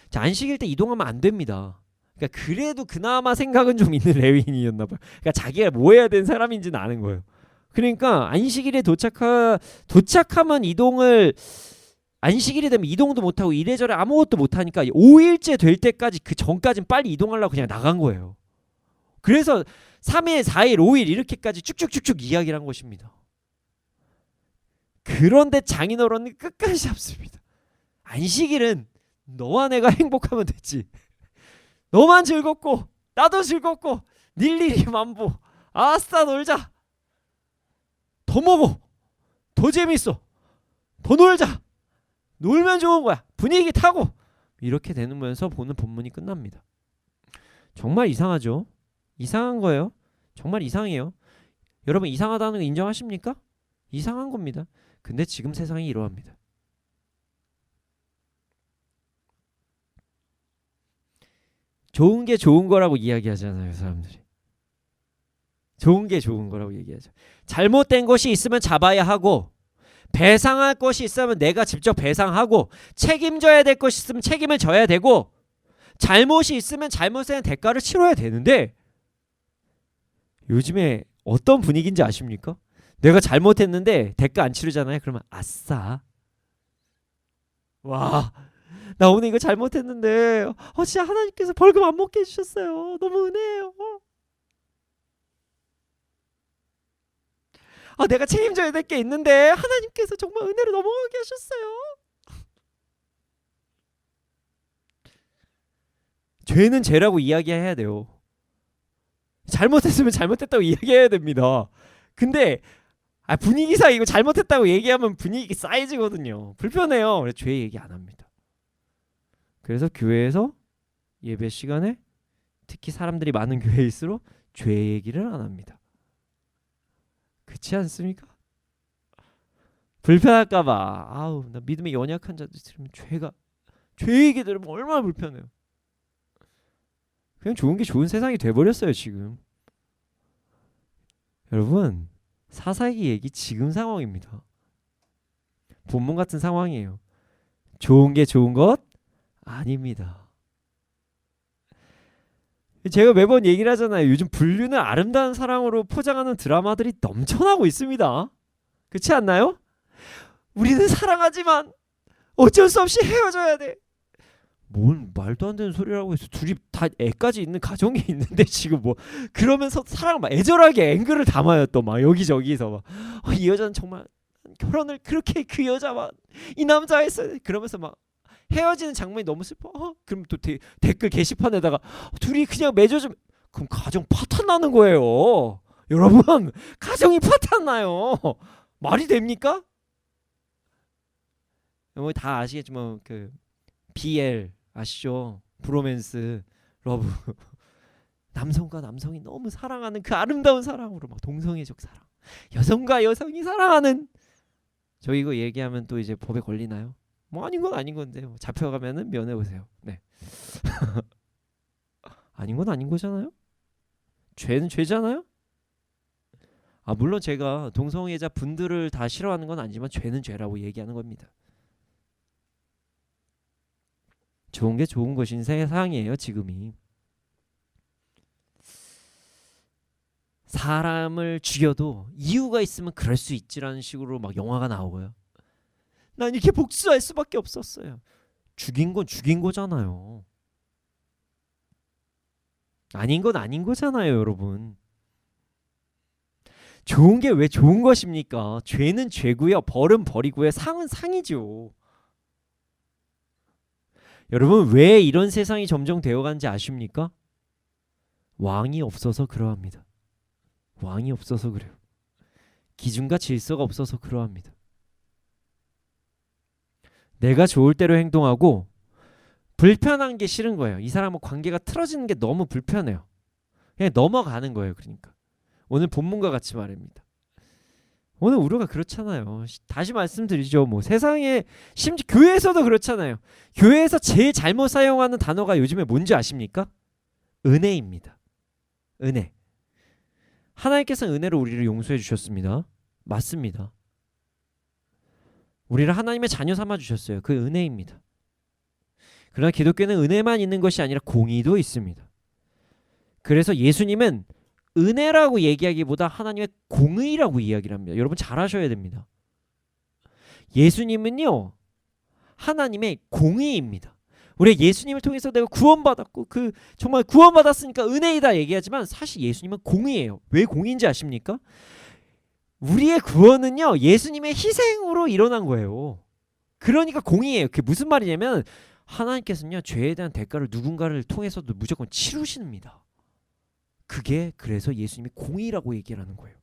자, 안식일 때 이동하면 안 됩니다. 그러니까 그래도 그나마 생각은 좀 있는 레위인이었나 봐요. 그러니까 자기가 뭐 해야 되는 사람인지는 아는 거예요. 그러니까 안식일에 도착하면 안식일이 되면 이동도 못하고 이래저래 아무것도 못하니까 5일째 될 때까지 그 전까지는 빨리 이동하려고 그냥 나간 거예요. 그래서 3일, 4일, 5일 이렇게까지 쭉쭉쭉쭉 이야기를 한 것입니다. 그런데 장인어른은 끝까지 잡습니다. 안식일은 너와 내가 행복하면 됐지. 너만 즐겁고 나도 즐겁고 일일이 만보. 아싸 놀자. 더 먹어. 더 재밌어. 더 놀자. 놀면 좋은 거야. 분위기 타고 이렇게 되면서 보는 본문이 끝납니다. 정말 이상하죠? 이상한 거예요. 정말 이상해요. 여러분 이상하다는 거 인정하십니까? 이상한 겁니다. 근데 지금 세상이 이러합니다. 좋은 게 좋은 거라고 이야기하잖아요, 사람들이. 좋은 게 좋은 거라고 얘기하죠. 잘못된 것이 있으면 잡아야 하고, 배상할 것이 있으면 내가 직접 배상하고, 책임져야 될 것이 있으면 책임을 져야 되고, 잘못이 있으면 잘못에 대한 대가를 치러야 되는데, 요즘에 어떤 분위기인지 아십니까? 내가 잘못했는데 대가 안 치르잖아요. 그러면 아싸. 와, 나 오늘 이거 잘못했는데 진짜 하나님께서 벌금 안 먹게 해주셨어요. 너무 은혜예요. 내가 책임져야 될 게 있는데 하나님께서 정말 은혜로 넘어가게 하셨어요. 죄는 죄라고 이야기해야 돼요. 잘못했으면 잘못했다고 이야기해야 됩니다. 근데 분위기상 이거 잘못했다고 얘기하면 분위기 쌓여지거든요. 불편해요. 그래서 죄 얘기 안 합니다. 그래서 교회에서 예배 시간에 특히 사람들이 많은 교회일수록 죄 얘기를 안 합니다. 그렇지 않습니까? 불편할까봐. 나 믿음이 연약한 자들 들으면 죄 얘기 들으면 얼마나 불편해요. 그냥 좋은 게 좋은 세상이 돼버렸어요 지금. 여러분 사사기 얘기 지금 상황입니다. 본문 같은 상황이에요. 좋은 게 좋은 것 아닙니다. 제가 매번 얘기를 하잖아요. 요즘 불륜을 아름다운 사랑으로 포장하는 드라마들이 넘쳐나고 있습니다. 그렇지 않나요? 우리는 사랑하지만 어쩔 수 없이 헤어져야 돼. 뭔 말도 안 되는 소리라고 해서 둘이 다 애까지 있는 가정이 있는데 지금 뭐 그러면서 사랑을 막 애절하게 앵글을 담아요. 또 막 여기저기서 막 이 여자는 정말 결혼을 그렇게 그 여자와 이 남자와 했어요. 그러면서 막 헤어지는 장면이 너무 슬퍼. 그럼 또 댓글 게시판에다가 둘이 그냥 맺어주면 그럼 가정 파탄 나는 거예요. 여러분 가정이 파탄 나요. 말이 됩니까? 뭐 다 아시겠지만 그 BL 아시죠? 브로맨스 러브 남성과 남성이 너무 사랑하는 그 아름다운 사랑으로 막 동성애적 사랑 여성과 여성이 사랑하는 저 이거 얘기하면 또 이제 법에 걸리나요? 뭐 아닌 건 아닌 건데 뭐 잡혀가면은 면회 오세요. 네. 아닌 건 아닌 거잖아요. 죄는 죄잖아요. 물론 제가 동성애자 분들을 다 싫어하는 건 아니지만 죄는 죄라고 얘기하는 겁니다. 좋은 게 좋은 것인 세상이에요 지금이. 사람을 죽여도 이유가 있으면 그럴 수 있지라는 식으로 막 영화가 나오고요. 난 이렇게 복수할 수밖에 없었어요. 죽인 건 죽인 거잖아요. 아닌 건 아닌 거잖아요 여러분. 좋은 게 왜 좋은 것입니까? 죄는 죄고요. 벌은 벌이고요. 상은 상이죠. 여러분 왜 이런 세상이 점점 되어가는지 아십니까? 왕이 없어서 그러합니다. 왕이 없어서 그래요. 기준과 질서가 없어서 그러합니다. 내가 좋을 대로 행동하고 불편한 게 싫은 거예요. 이 사람과 관계가 틀어지는 게 너무 불편해요. 그냥 넘어가는 거예요. 그러니까 오늘 본문과 같이 말입니다. 오늘 우리가 그렇잖아요. 다시 말씀드리죠. 뭐 세상에 심지어 교회에서도 그렇잖아요. 교회에서 제일 잘못 사용하는 단어가 요즘에 뭔지 아십니까? 은혜입니다. 은혜. 하나님께서 은혜로 우리를 용서해 주셨습니다. 맞습니다. 우리를 하나님의 자녀 삼아 주셨어요. 그 은혜입니다. 그러나 기독교는 은혜만 있는 것이 아니라 공의도 있습니다. 그래서 예수님은 은혜라고 얘기하기보다 하나님의 공의라고 이야기를 합니다. 여러분 잘 아셔야 됩니다. 예수님은요 하나님의 공의입니다. 우리 예수님을 통해서 내가 구원받았고 그 정말 구원받았으니까 은혜이다 얘기하지만 사실 예수님은 공의예요. 왜 공의인지 아십니까? 우리의 구원은요 예수님의 희생으로 일어난 거예요. 그러니까 공의예요. 그게 무슨 말이냐면 하나님께서는요 죄에 대한 대가를 누군가를 통해서도 무조건 치르십니다. 그게 그래서 예수님이 공의라고 얘기를 하는 거예요.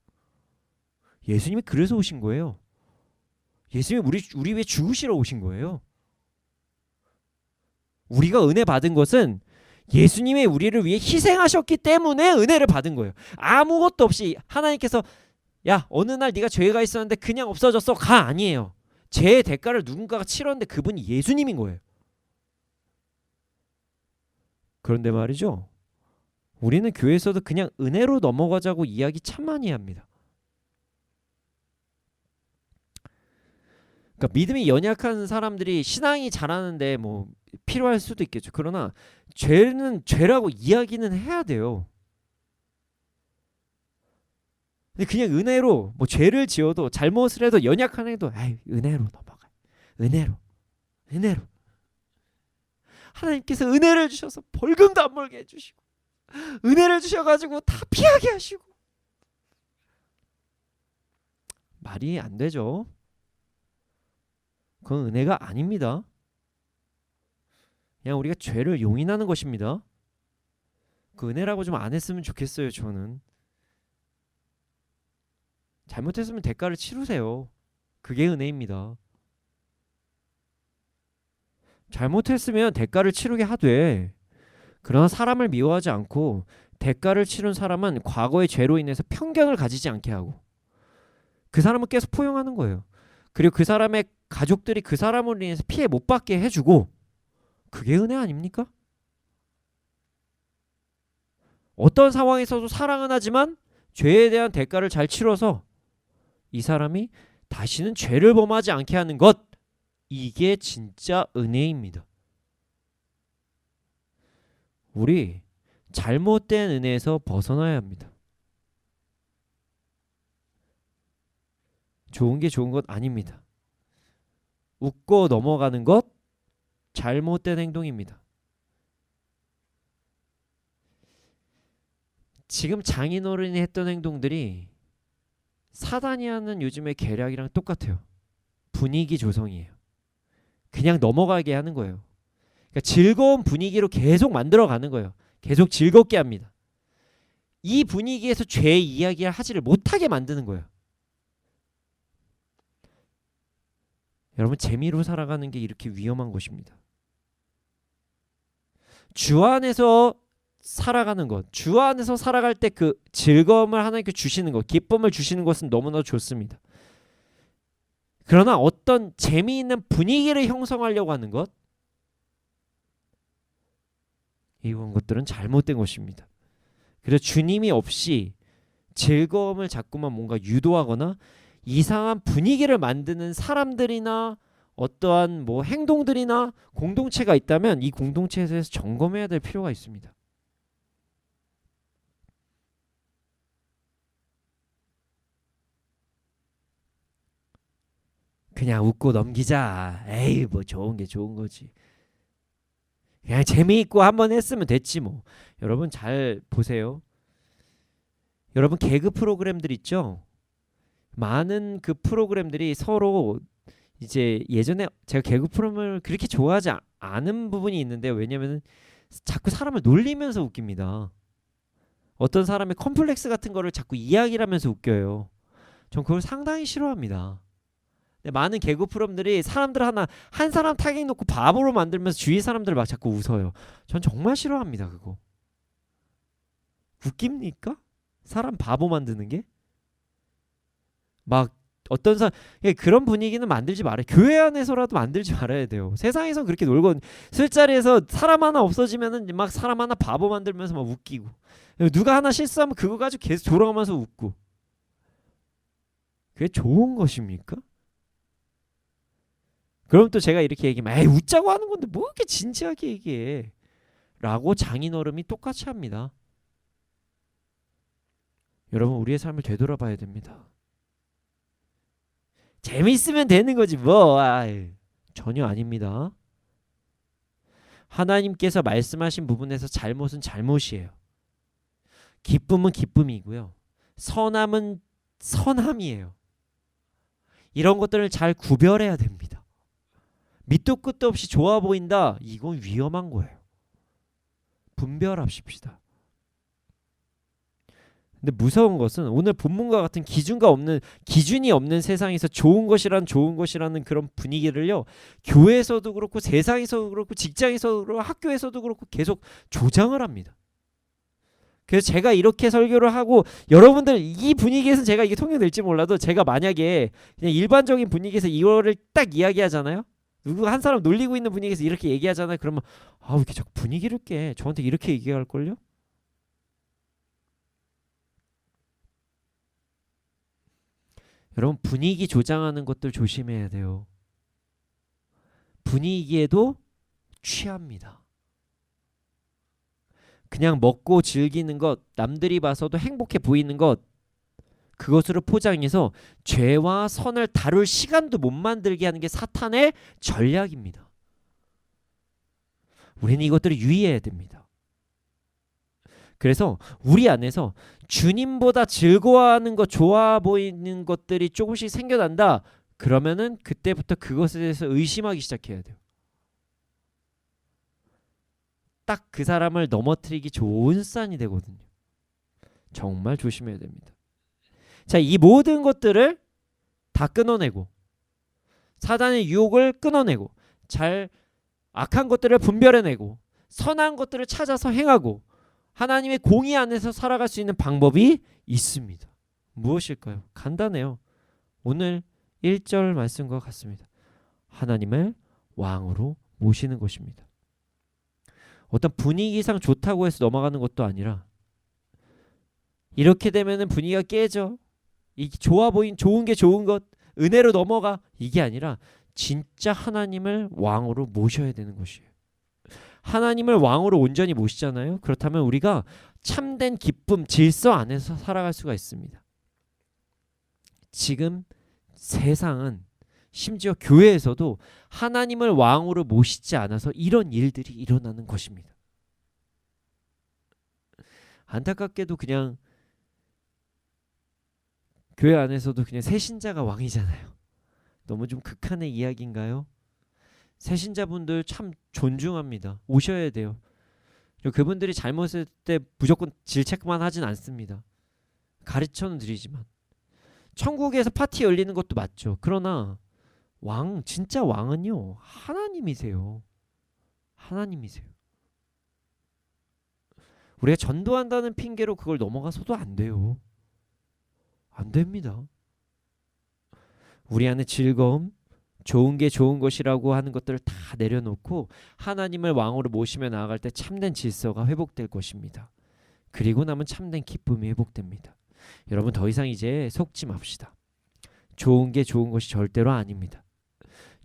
예수님이 그래서 오신 거예요. 예수님이 우리 위해 죽으시러 오신 거예요. 우리가 은혜 받은 것은 예수님이 우리를 위해 희생하셨기 때문에 은혜를 받은 거예요. 아무것도 없이 하나님께서 야 어느 날 네가 죄가 있었는데 그냥 없어졌어 가 아니에요. 죄의 대가를 누군가가 치렀는데 그분이 예수님인 거예요. 그런데 말이죠. 우리는 교회에서도 그냥 은혜로 넘어가자고 이야기 참 많이 합니다. 그러니까 믿음이 연약한 사람들이 신앙이 잘하는데 뭐 필요할 수도 있겠죠. 그러나 죄는 죄라고 이야기는 해야 돼요. 근데 그냥 은혜로 뭐 죄를 지어도 잘못을 해도 연약한 해도 은혜로 넘어가. 은혜로. 하나님께서 은혜를 주셔서 벌금도 안 물게 해주시고 은혜를 주셔가지고 다 피하게 하시고 말이 안 되죠. 그건 은혜가 아닙니다. 그냥 우리가 죄를 용인하는 것입니다. 그 은혜라고 좀 안 했으면 좋겠어요. 저는 잘못했으면 대가를 치르세요. 그게 은혜입니다. 잘못했으면 대가를 치르게 하되 그러나 사람을 미워하지 않고 대가를 치른 사람은 과거의 죄로 인해서 편견을 가지지 않게 하고 그 사람은 계속 포용하는 거예요. 그리고 그 사람의 가족들이 그 사람으로 인해서 피해 못 받게 해주고 그게 은혜 아닙니까? 어떤 상황에서도 사랑은 하지만 죄에 대한 대가를 잘 치러서 이 사람이 다시는 죄를 범하지 않게 하는 것 이게 진짜 은혜입니다. 우리 잘못된 은혜에서 벗어나야 합니다. 좋은 게 좋은 것 아닙니다. 웃고 넘어가는 것 잘못된 행동입니다. 지금 장인어른이 했던 행동들이 사단이 하는 요즘의 계략이랑 똑같아요. 분위기 조성이에요. 그냥 넘어가게 하는 거예요. 그러니까 즐거운 분위기로 계속 만들어가는 거예요. 계속 즐겁게 합니다. 이 분위기에서 죄 이야기를 하지를 못하게 만드는 거예요. 여러분 재미로 살아가는 게 이렇게 위험한 것입니다. 주 안에서 살아가는 것, 주 안에서 살아갈 때 그 즐거움을 하나님께 주시는 것, 기쁨을 주시는 것은 너무나 좋습니다. 그러나 어떤 재미있는 분위기를 형성하려고 하는 것, 이런 것들은 잘못된 것입니다. 그래서 주님이 없이 즐거움을 자꾸만 뭔가 유도하거나 이상한 분위기를 만드는 사람들이나 어떠한 뭐 행동들이나 공동체가 있다면 이 공동체에서 점검해야 될 필요가 있습니다. 그냥 웃고 넘기자. 에이 뭐 좋은 게 좋은 거지. 그냥 재미있고 한번 했으면 됐지 뭐. 여러분 잘 보세요. 여러분 개그 프로그램들 있죠? 많은 그 프로그램들이 서로 이제 예전에 제가 개그 프로그램을 그렇게 좋아하지 않은 부분이 있는데 왜냐면은 자꾸 사람을 놀리면서 웃깁니다. 어떤 사람의 컴플렉스 같은 거를 자꾸 이야기를 하면서 웃겨요. 전 그걸 상당히 싫어합니다. 많은 개그 프로그램들이 사람들 한 사람 타겟 놓고 바보로 만들면서 주위 사람들 막 자꾸 웃어요. 전 정말 싫어합니다. 그거 웃깁니까? 사람 바보 만드는 게? 막 어떤 사람 그런 분위기는 만들지 말아요. 교회 안에서라도 만들지 말아야 돼요. 세상에서 그렇게 놀고 술자리에서 사람 하나 없어지면은 막 사람 하나 바보 만들면서 막 웃기고 누가 하나 실수하면 그거 가지고 계속 조롱하면서 웃고 그게 좋은 것입니까? 그럼 또 제가 이렇게 얘기하면 에이 웃자고 하는 건데 뭐 이렇게 진지하게 얘기해 라고 장인어른이 똑같이 합니다. 여러분 우리의 삶을 되돌아봐야 됩니다. 재밌으면 되는 거지 뭐. 전혀 아닙니다. 하나님께서 말씀하신 부분에서 잘못은 잘못이에요. 기쁨은 기쁨이고요. 선함은 선함이에요. 이런 것들을 잘 구별해야 됩니다. 밑도 끝도 없이 좋아 보인다. 이건 위험한 거예요. 분별합시다. 근데 무서운 것은 오늘 본문과 같은 기준이 없는 세상에서 좋은 것이라는 그런 분위기를요, 교회에서도 그렇고 세상에서도 그렇고 직장에서도 그렇고 학교에서도 그렇고 계속 조장을 합니다. 그래서 제가 이렇게 설교를 하고 여러분들 이 분위기에서 제가 이게 통용될지 몰라도 제가 만약에 그냥 일반적인 분위기에서 이거를 딱 이야기하잖아요. 누구 한 사람 놀리고 있는 분위기에서 이렇게 얘기하잖아요. 그러면 왜 이렇게 자꾸 분위기를 깨? 저한테 이렇게 얘기할걸요? 여러분 분위기 조장하는 것들 조심해야 돼요. 분위기에도 취합니다. 그냥 먹고 즐기는 것, 남들이 봐서도 행복해 보이는 것, 그것으로 포장해서 죄와 선을 다룰 시간도 못 만들게 하는 게 사탄의 전략입니다. 우리는 이것들을 유의해야 됩니다. 그래서 우리 안에서 주님보다 즐거워하는 것, 좋아 보이는 것들이 조금씩 생겨난다. 그러면은 그때부터 그것에 대해서 의심하기 시작해야 돼요. 딱 그 사람을 넘어뜨리기 좋은 산이 되거든요. 정말 조심해야 됩니다. 자, 이 모든 것들을 다 끊어내고 사단의 유혹을 끊어내고 잘 악한 것들을 분별해내고 선한 것들을 찾아서 행하고 하나님의 공의 안에서 살아갈 수 있는 방법이 있습니다. 무엇일까요? 간단해요. 오늘 1절 말씀과 같습니다. 하나님을 왕으로 모시는 것입니다. 어떤 분위기상 좋다고 해서 넘어가는 것도 아니라 이렇게 되면은 분위기가 깨져. 이 좋아 보인 좋은 게 좋은 것 은혜로 넘어가. 이게 아니라 진짜 하나님을 왕으로 모셔야 되는 것이에요. 하나님을 왕으로 온전히 모시잖아요. 그렇다면 우리가 참된 기쁨, 질서 안에서 살아갈 수가 있습니다. 지금 세상은 심지어 교회에서도 하나님을 왕으로 모시지 않아서 이런 일들이 일어나는 것입니다. 안타깝게도 그냥 교회 안에서도 그냥 새신자가 왕이잖아요. 너무 좀 극한의 이야기인가요? 새신자분들 참 존중합니다. 오셔야 돼요. 그분들이 잘못했을 때 무조건 질책만 하진 않습니다. 가르쳐는 드리지만 천국에서 파티 열리는 것도 맞죠. 그러나 진짜 왕은요 하나님이세요. 하나님이세요. 우리가 전도한다는 핑계로 그걸 넘어가서도 안 돼요. 안 됩니다. 우리 안에 즐거움, 좋은 게 좋은 것이라고 하는 것들을 다 내려놓고 하나님을 왕으로 모시며 나아갈 때 참된 질서가 회복될 것입니다. 그리고 나면 참된 기쁨이 회복됩니다. 여러분 더 이상 이제 속지 맙시다. 좋은 게 좋은 것이 절대로 아닙니다.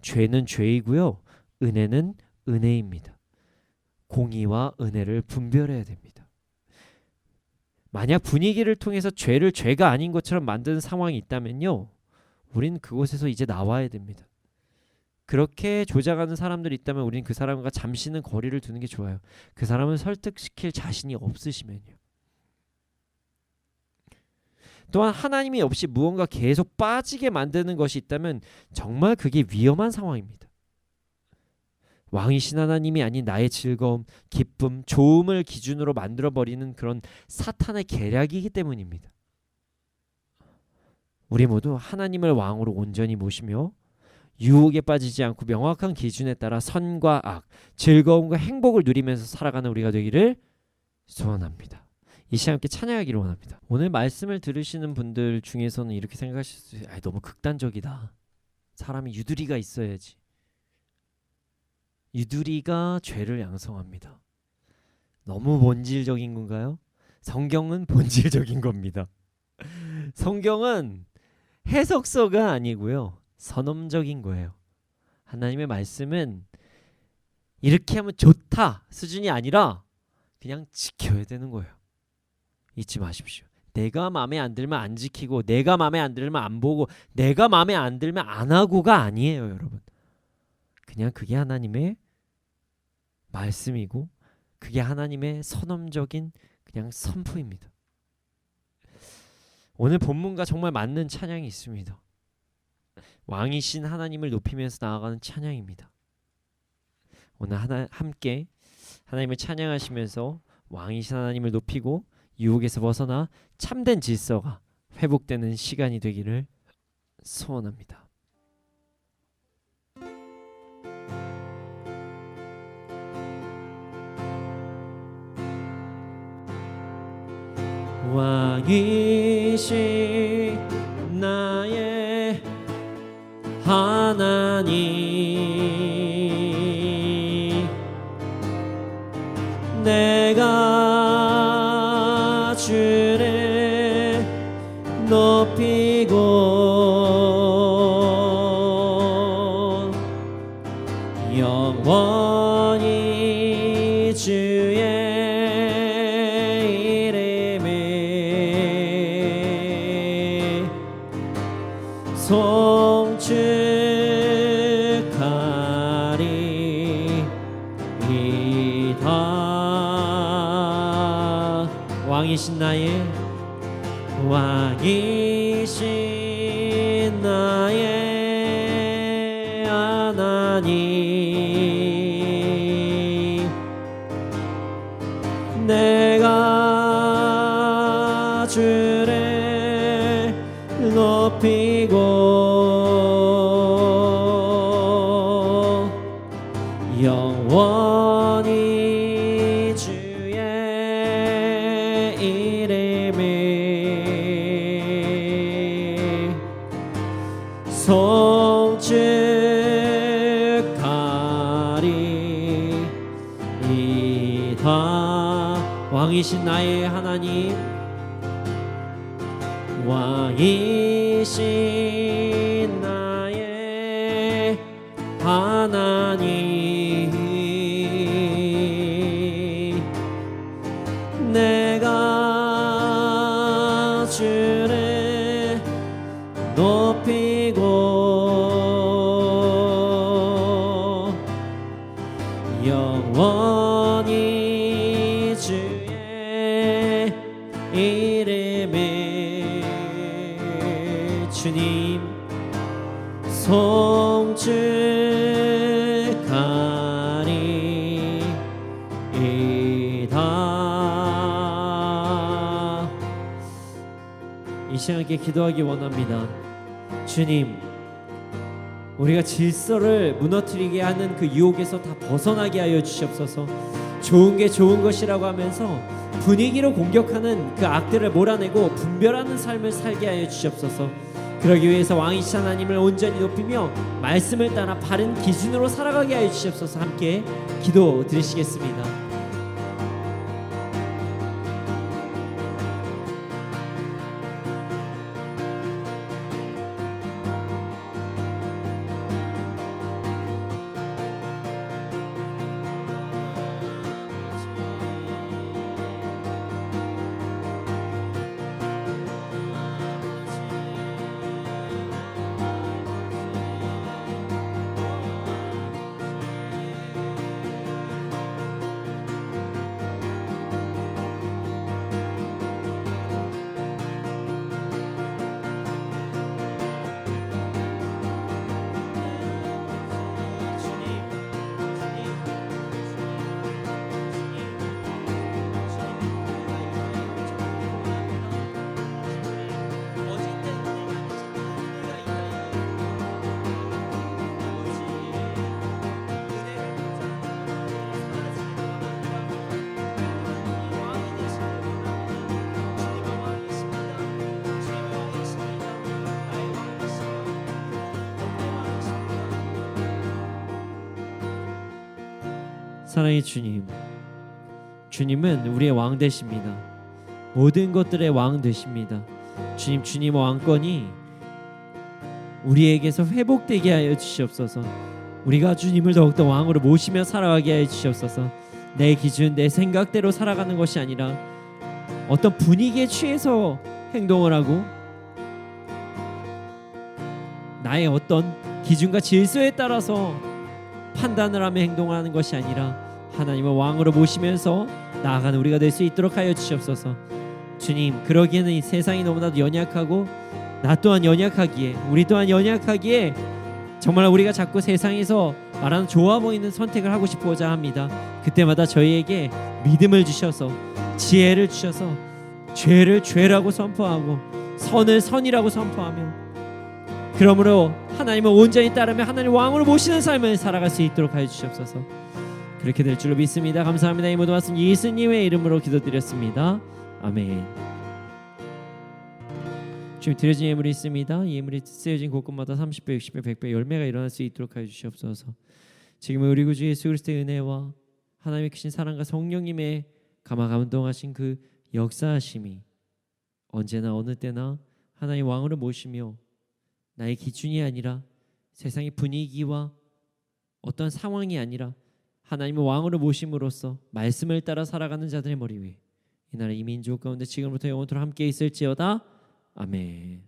죄는 죄이고요. 은혜는 은혜입니다. 공의와 은혜를 분별해야 됩니다. 만약 분위기를 통해서 죄를 죄가 아닌 것처럼 만드는 상황이 있다면요. 우린 그곳에서 이제 나와야 됩니다. 그렇게 조작하는 사람들이 있다면 우린 그 사람과 잠시는 거리를 두는 게 좋아요. 그 사람을 설득시킬 자신이 없으시면요. 또한 하나님이 없이 무언가 계속 빠지게 만드는 것이 있다면 정말 그게 위험한 상황입니다. 왕이신 하나님이 아닌 나의 즐거움, 기쁨, 좋음을 기준으로 만들어버리는 그런 사탄의 계략이기 때문입니다. 우리 모두 하나님을 왕으로 온전히 모시며 유혹에 빠지지 않고 명확한 기준에 따라 선과 악, 즐거움과 행복을 누리면서 살아가는 우리가 되기를 소원합니다. 이 시간 함께 찬양하기를 원합니다. 오늘 말씀을 들으시는 분들 중에서는 이렇게 생각하실 수 있어요. 너무 극단적이다. 사람이 유두리가 있어야지. 유두리가 죄를 양성합니다. 너무 본질적인 건가요? 성경은 본질적인 겁니다. 성경은 해석서가 아니고요. 선언적인 거예요. 하나님의 말씀은 이렇게 하면 좋다 수준이 아니라 그냥 지켜야 되는 거예요. 잊지 마십시오. 내가 마음에 안 들면 안 지키고 내가 마음에 안 들면 안 보고 내가 마음에 안 들면 안 하고가 아니에요, 여러분. 그냥 그게 하나님의 말씀이고 그게 하나님의 선언적인 그냥 선포입니다. 오늘 본문과 정말 맞는 찬양이 있습니다. 왕이신 하나님을 높이면서 나아가는 찬양입니다. 오늘 함께 하나님을 찬양하시면서 왕이신 하나님을 높이고 유혹에서 벗어나 참된 질서가 회복되는 시간이 되기를 소원합니다. 왕이신 나의 하나님, 내가 주를 높이고 영원히 주의 이름을 송축하리이다. 왕이신 나의 하나님, 내가 주를 높이고 영원히 주의 이름을 송축하리이다. 왕이신 나의 하나님, 왕이신 나의 하나님, 내가 주를 높이고 영원히 주의 이름을 주님 송축하리이다. 이 시간에 기도하기 원합니다. 주님, 우리가 질서를 무너뜨리게 하는 그 유혹에서 다 벗어나게 하여 주시옵소서. 좋은 게 좋은 것이라고 하면서 분위기로 공격하는 그 악들을 몰아내고 분별하는 삶을 살게 하여 주시옵소서. 그러기 위해서 왕이신 하나님을 온전히 높이며 말씀을 따라 바른 기준으로 살아가게 하여 주시옵소서. 함께 기도 드리시겠습니다. 사랑의 주님, 주님은 우리의 왕 되십니다. 모든 것들의 왕 되십니다. 주님, 주님의 왕권이 우리에게서 회복되게 하여 주시옵소서. 우리가 주님을 더욱더 왕으로 모시며 살아가게 하여 주시옵소서. 내 기준, 내 생각대로 살아가는 것이 아니라 어떤 분위기에 취해서 행동을 하고 나의 어떤 기준과 질서에 따라서 판단을 하며 행동을 하는 것이 아니라 하나님을 왕으로 모시면서 나아가는 우리가 될 수 있도록 하여 주시옵소서. 주님, 그러기에는 이 세상이 너무나도 연약하고 나 또한 연약하기에, 우리 또한 연약하기에 정말 우리가 자꾸 세상에서 말하는 좋아 보이는 선택을 하고 싶어자 합니다. 그때마다 저희에게 믿음을 주셔서, 지혜를 주셔서 죄를 죄라고 선포하고 선을 선이라고 선포하며, 그러므로 하나님을 온전히 따르며 하나님 왕으로 모시는 삶을 살아갈 수 있도록 하여 주시옵소서. 그렇게 될 줄로 믿습니다. 감사합니다. 이 모든 말씀 예수님의 이름으로 기도드렸습니다. 아멘. 지금 드려진 예물이 있습니다. 이 예물이 쓰여진 곳곳마다 30배, 60배, 100배 열매가 일어날 수 있도록 하여 주시옵소서. 지금은 우리 구주 예수 그리스도의 은혜와 하나님의 크신 사랑과 성령님의 감화감동하신 그 역사하심이 언제나 어느 때나 하나님 왕으로 모시며 나의 기준이 아니라 세상의 분위기와 어떤 상황이 아니라 하나님의 왕으로 모심으로써 말씀을 따라 살아가는 자들의 머리 위에 이 나라 이 민족 가운데 지금부터 영원토록 함께 있을지어다. 아멘.